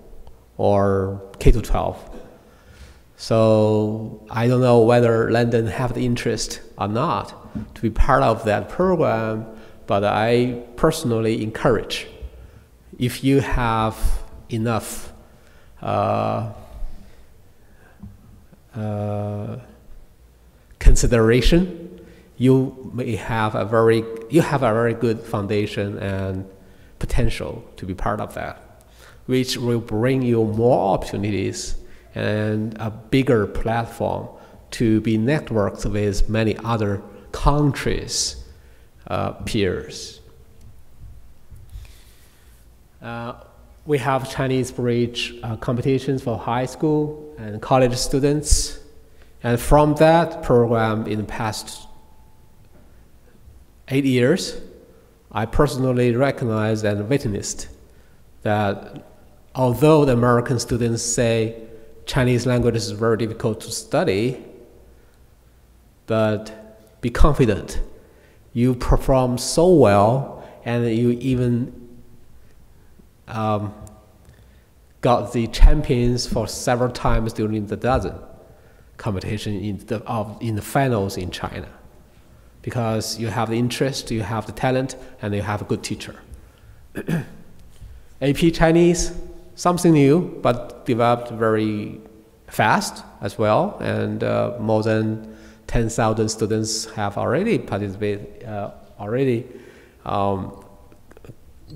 or K-12. So I don't know whether London have the interest or not to be part of that program, but I personally encourage, if you have enough consideration, you have a very good foundation and potential to be part of that, which will bring you more opportunities and a bigger platform to be networked with many other countries' peers. We have Chinese bridge competitions for high school and college students. And from that program in the past 8 years, I personally recognized and witnessed that although the American students say Chinese language is very difficult to study, but be confident. You perform so well, and you even got the champions for several times during the dozen competition in the finals in China, because you have the interest, you have the talent, and you have a good teacher. AP Chinese, something new, but developed very fast as well, and more than 10,000 students have already participated,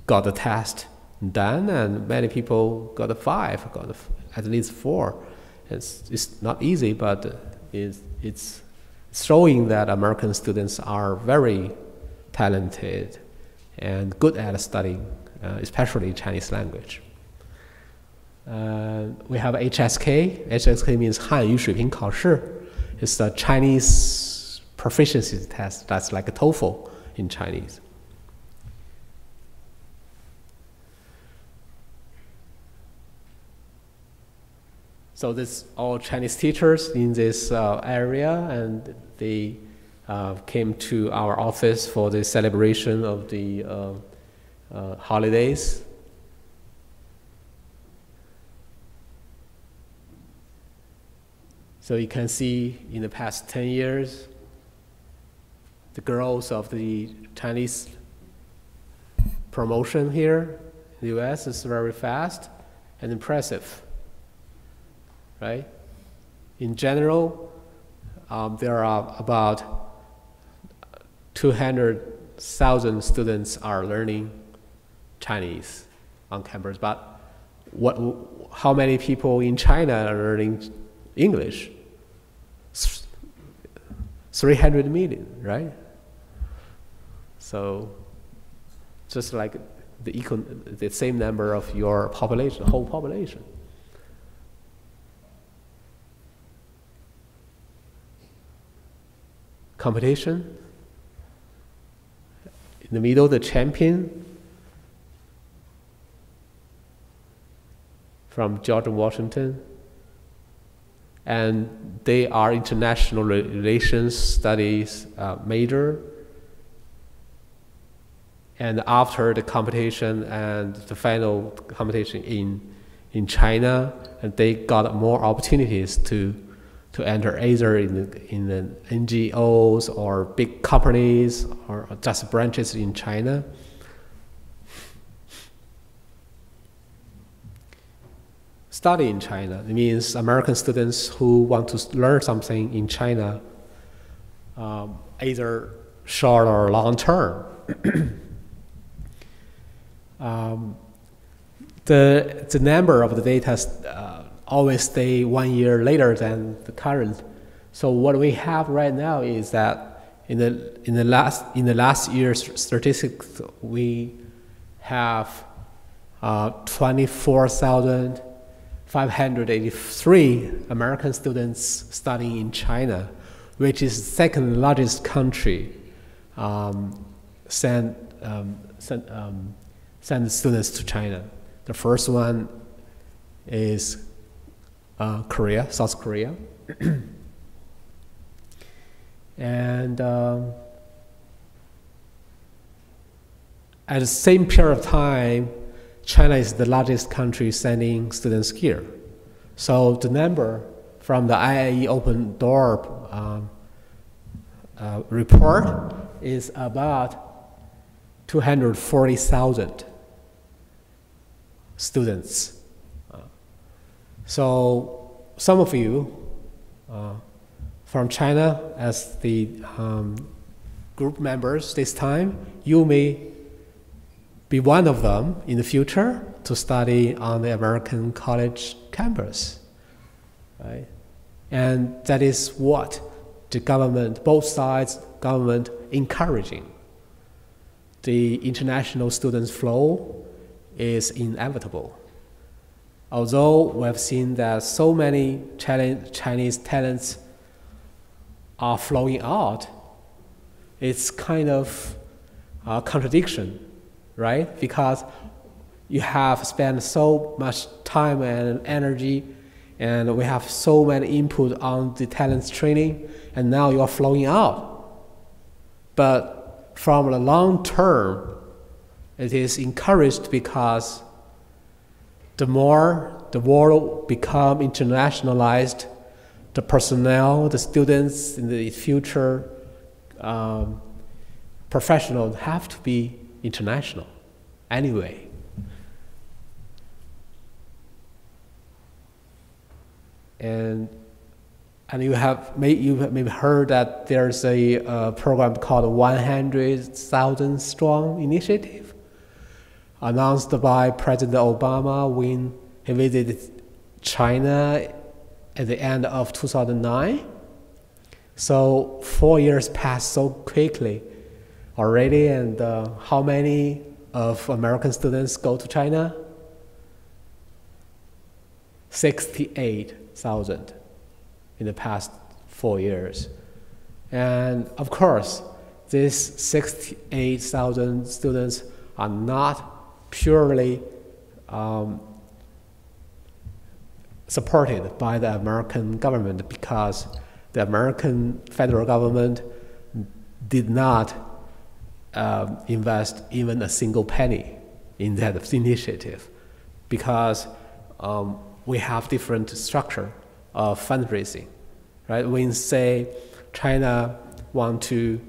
got the test done, and many people got a 5, got at least 4. It's not easy, but it's showing that American students are very talented and good at studying, especially Chinese language. We have HSK. HSK means 汉语水平考试. It's a Chinese proficiency test. That's like a TOEFL in Chinese. So this all Chinese teachers in this area, and they came to our office for the celebration of the holidays. So you can see in the past 10 years, the growth of the Chinese promotion here in the US is very fast and impressive, right? In general, there are about 200,000 students are learning Chinese on campus, but how many people in China are learning English? 300 million, right? So just like the same number of your population, whole population. Competition. In the middle, the champion from George Washington. And they are international relations studies major. And after the competition and the final competition in China, and they got more opportunities to enter either in the NGOs or big companies or just branches in China. Study in China. It means American students who want to learn something in China, either short or long term. The number of the data always stay 1 year later than the current. So what we have right now is that in the last year's statistics, we have 24,583 American students studying in China, which is the second largest country send students to China. The first one is Korea, South Korea. And at the same period of time, China is the largest country sending students here. So the number from the IAE Open Door report is about 240,000 students. So some of you from China as the group members this time, you may be one of them in the future to study on the American college campus, right? And that is what the government, both sides, government encouraging. The international students flow is inevitable. Although we have seen that so many Chinese talents are flowing out, it's kind of a contradiction, right? Because you have spent so much time and energy, and we have so many input on the talents training, and now you are flowing out. But from the long term, it is encouraged because the more the world become internationalized, the personnel, the students in the future professionals have to be international anyway. And you have maybe heard that there's a program called 100,000 Strong Initiative, announced by President Obama when he visited China at the end of 2009. So 4 years passed so quickly already, and how many of American students go to China? 68,000 in the past 4 years. And of course, these 68,000 students are not purely supported by the American government, because the American federal government did not invest even a single penny in that initiative, because we have different structure of fundraising, right? When say China want to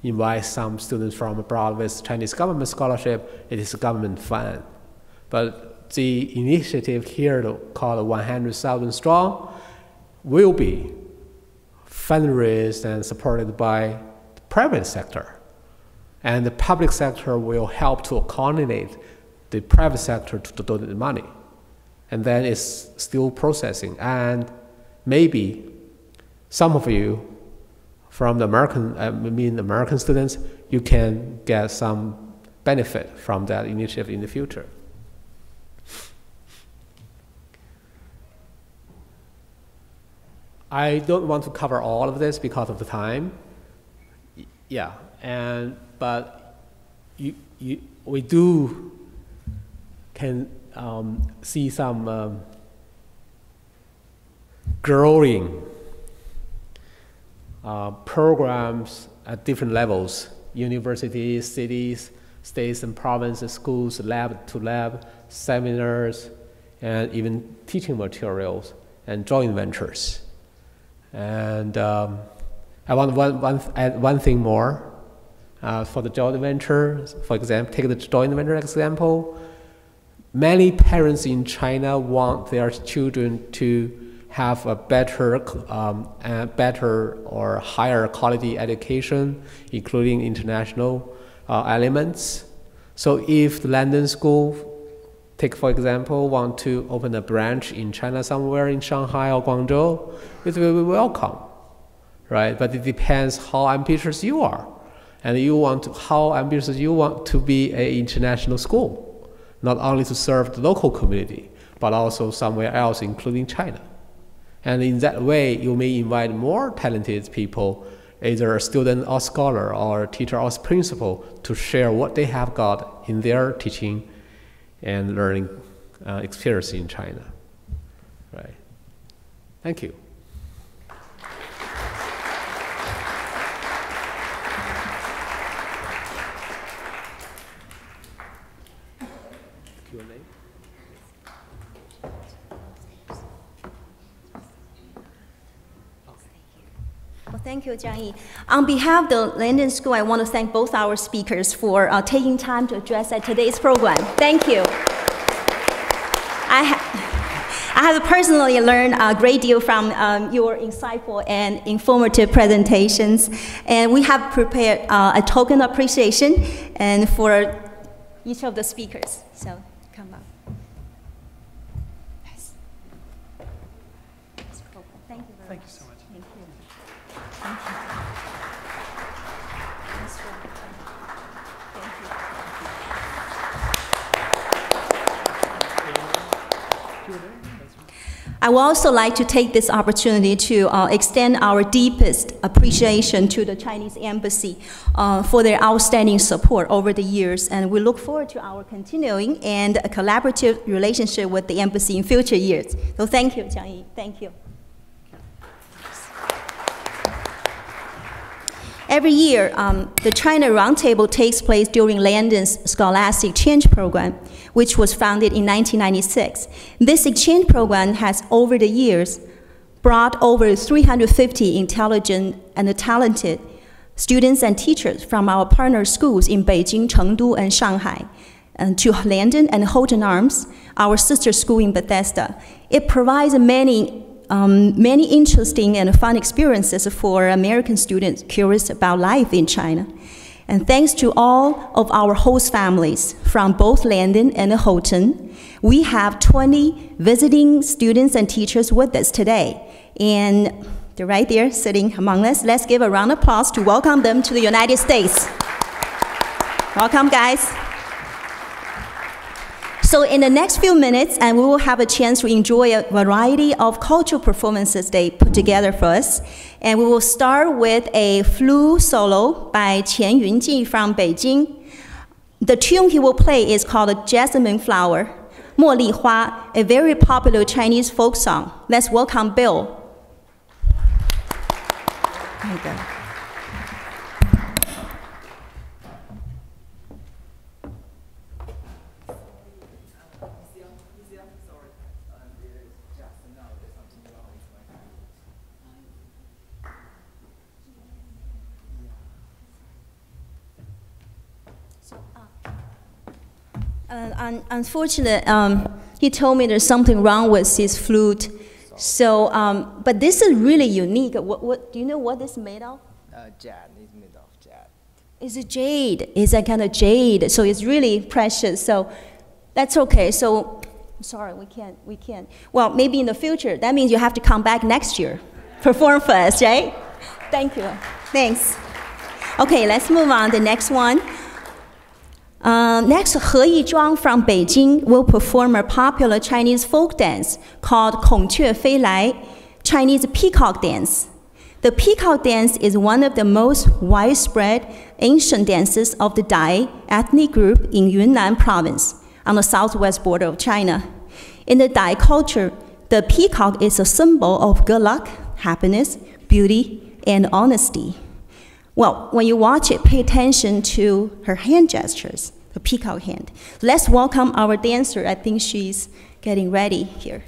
invite some students from abroad with Chinese government scholarship, it is a government fund. But the initiative here called 100,000 Strong will be fundraised and supported by the private sector. And the public sector will help to coordinate the private sector to donate money. And then it's still processing. And maybe some of you from the American students, you can get some benefit from that initiative in the future. I don't want to cover all of this because of the time. Yeah, but we can see some growing programs at different levels: universities, cities, states and provinces, schools, lab-to-lab, seminars, and even teaching materials and joint ventures. And I want add one thing more. For the joint venture, for example, take the joint venture example. Many parents in China want their children to have a better or higher quality education, including international elements. So if the London school, take for example, want to open a branch in China somewhere in Shanghai or Guangzhou, it will be welcome, right? But it depends how ambitious you are, and how ambitious you want to be an international school, not only to serve the local community, but also somewhere else, including China. And in that way, you may invite more talented people, either a student or scholar or teacher or principal, to share what they have got in their teaching and learning experience in China. Right. Thank you. Q&A. Well, thank you, Jiang Yi. On behalf of the Landon School, I want to thank both our speakers for taking time to address at today's program. Thank you. I have personally learned a great deal from your insightful and informative presentations, and we have prepared a token of appreciation and for each of the speakers. So come up. Yes. Thank you very much. Thank you so much. Thank you. Thank you. That's right. Thank you. I would also like to take this opportunity to extend our deepest appreciation to the Chinese Embassy for their outstanding support over the years, and we look forward to our continuing and a collaborative relationship with the Embassy in future years. So thank you, Jiang Yi. Thank you. Every year, the China Roundtable takes place during Landon's Scholastic Exchange Program, which was founded in 1996. This exchange program has, over the years, brought over 350 intelligent and talented students and teachers from our partner schools in Beijing, Chengdu, and Shanghai, and to Landon and Houghton Arms, our sister school in Bethesda. It provides many interesting and fun experiences for American students curious about life in China. And thanks to all of our host families from both Landon and Houghton, we have 20 visiting students and teachers with us today. And they're right there sitting among us. Let's give a round of applause to welcome them to the United States. Welcome, guys. So in the next few minutes, and we will have a chance to enjoy a variety of cultural performances they put together for us. And we will start with a flute solo by Qian Yunji from Beijing. The tune he will play is called Jasmine Flower, 茉莉花, a very popular Chinese folk song. Let's welcome Bill. There you go. Unfortunately, he told me there's something wrong with his flute. So, but this is really unique. What do you know what this is made of? Jade. It's made of jade. It's a jade. It's a kind of jade. So it's really precious. So that's okay. So, sorry, we can't. Well, maybe in the future. That means you have to come back next year, perform for us, right? Thank you. Thanks. Okay, let's move on. The next one. Next, He Yizhuang from Beijing will perform a popular Chinese folk dance called 孔雀飞来, Chinese peacock dance. The peacock dance is one of the most widespread ancient dances of the Dai ethnic group in Yunnan province on the southwest border of China. In the Dai culture, the peacock is a symbol of good luck, happiness, beauty, and honesty. Well, when you watch it, pay attention to her hand gestures, the peacock hand. Let's welcome our dancer. I think she's getting ready here.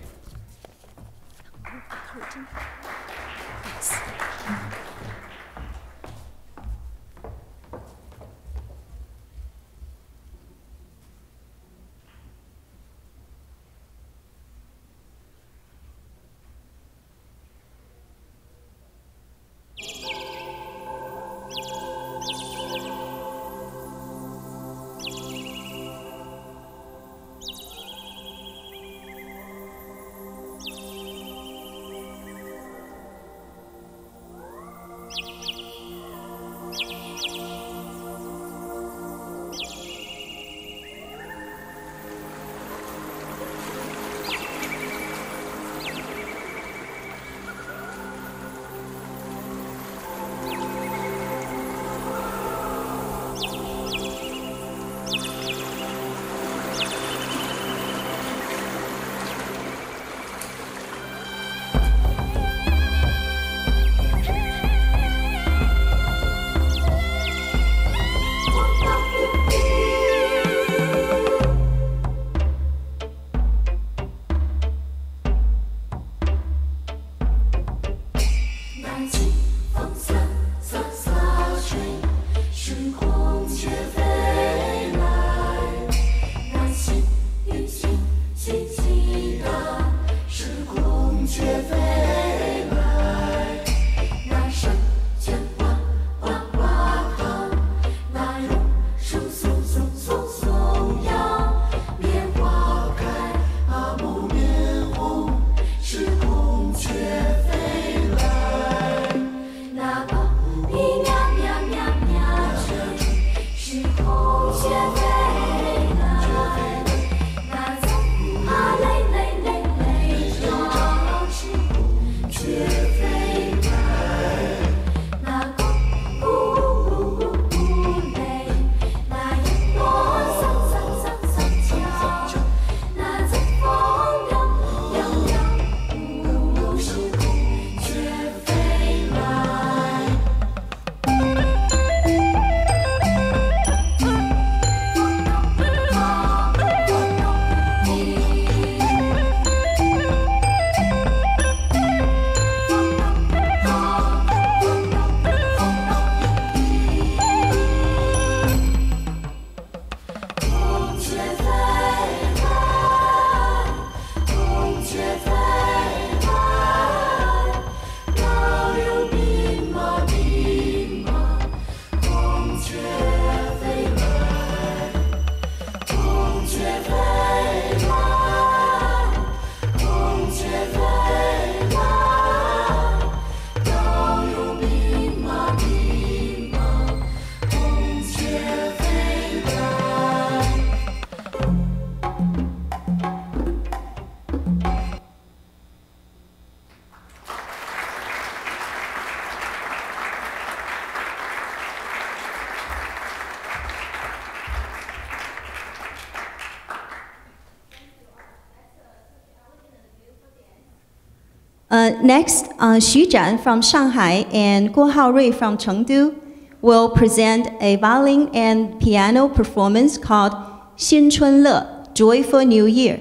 Next, Xu Zhan from Shanghai and Guo Haorui from Chengdu will present a violin and piano performance called 新春乐, Joyful New Year.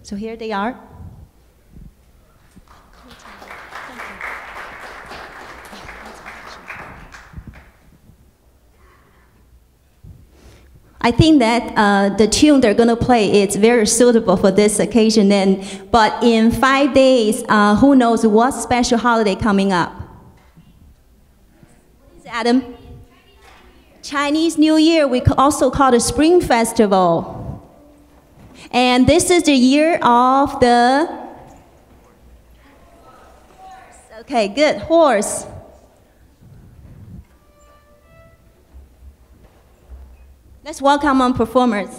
So here they are. I think that the tune they're going to play is very suitable for this occasion. But in 5 days, who knows what special holiday coming up? What is it, Adam? Chinese New Year. We also call it Spring Festival. And this is the year of the... Okay, good. Horse. Let's welcome our performers.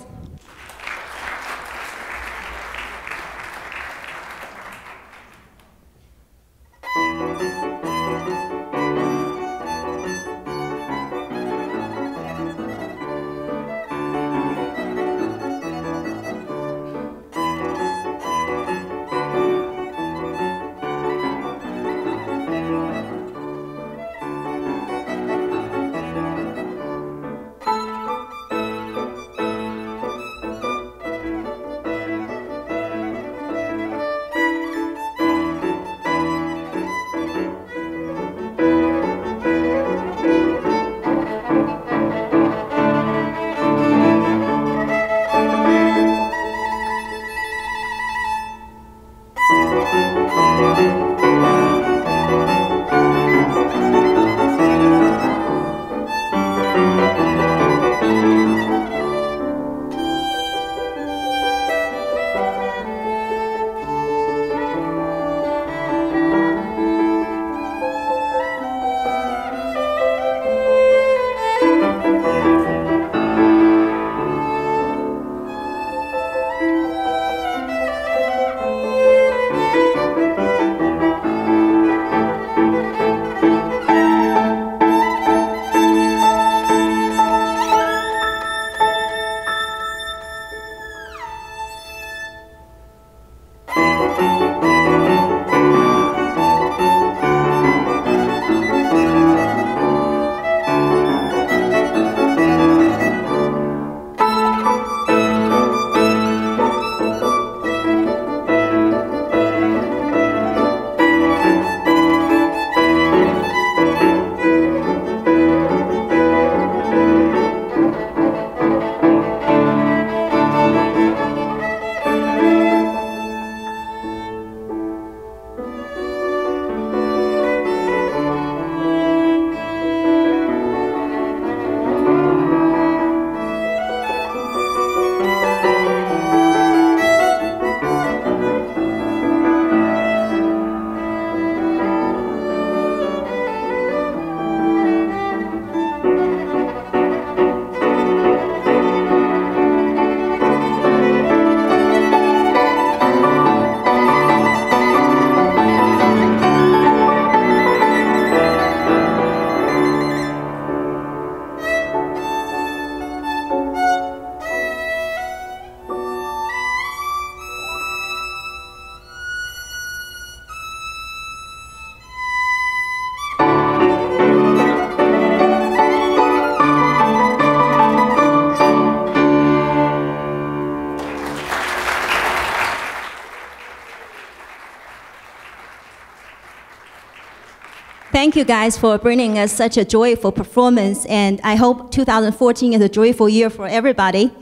thank you guys for bringing us such a joyful performance, and I hope 2014 is a joyful year for everybody.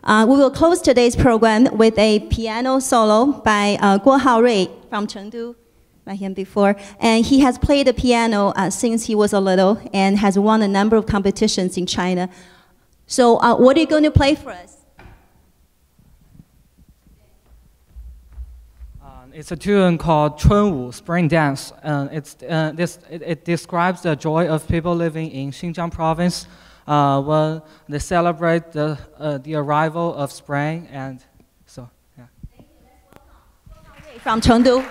We will close today's program with a piano solo by Guo Haorui from Chengdu, met him before, and he has played the piano since he was a little and has won a number of competitions in China. So what are you going to play for us? It's a tune called 春舞 Spring Dance. It describes the joy of people living in Xinjiang province when they celebrate the arrival of spring. And so, yeah. From Chengdu.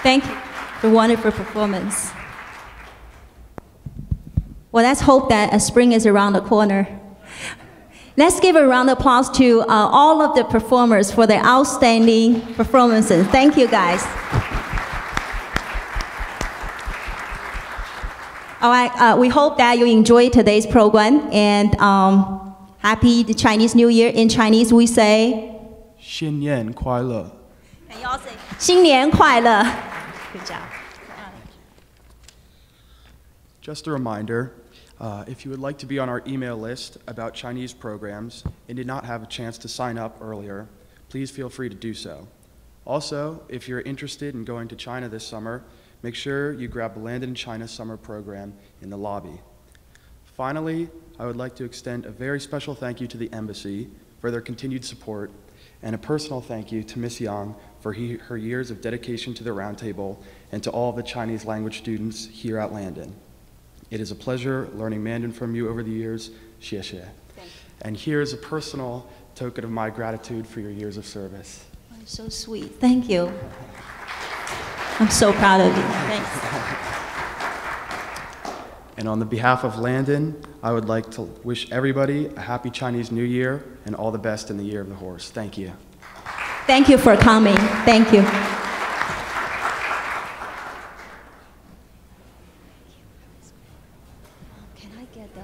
Thank you for wonderful performance. Well, let's hope that spring is around the corner. Let's give a round of applause to all of the performers for their outstanding performances. Thank you, guys. All right, we hope that you enjoyed today's program, and happy Chinese New Year. In Chinese, we say 新年快乐. Can you all say 新年快乐? Good job. Just a reminder, if you would like to be on our email list about Chinese programs and did not have a chance to sign up earlier, please feel free to do so. Also, if you're interested in going to China this summer, make sure you grab the Landon China Summer Program in the lobby. Finally, I would like to extend a very special thank you to the Embassy for their continued support, and a personal thank you to Ms. Yang for her years of dedication to the Roundtable and to all of the Chinese language students here at Landon. It is a pleasure learning Mandarin from you over the years. Xie xie. And here's a personal token of my gratitude for your years of service. Oh, so sweet. Thank you. I'm so proud of you. Thanks. And on the behalf of Landon, I would like to wish everybody a happy Chinese New Year and all the best in the Year of the Horse. Thank you. Thank you for coming. Thank you. Can I get the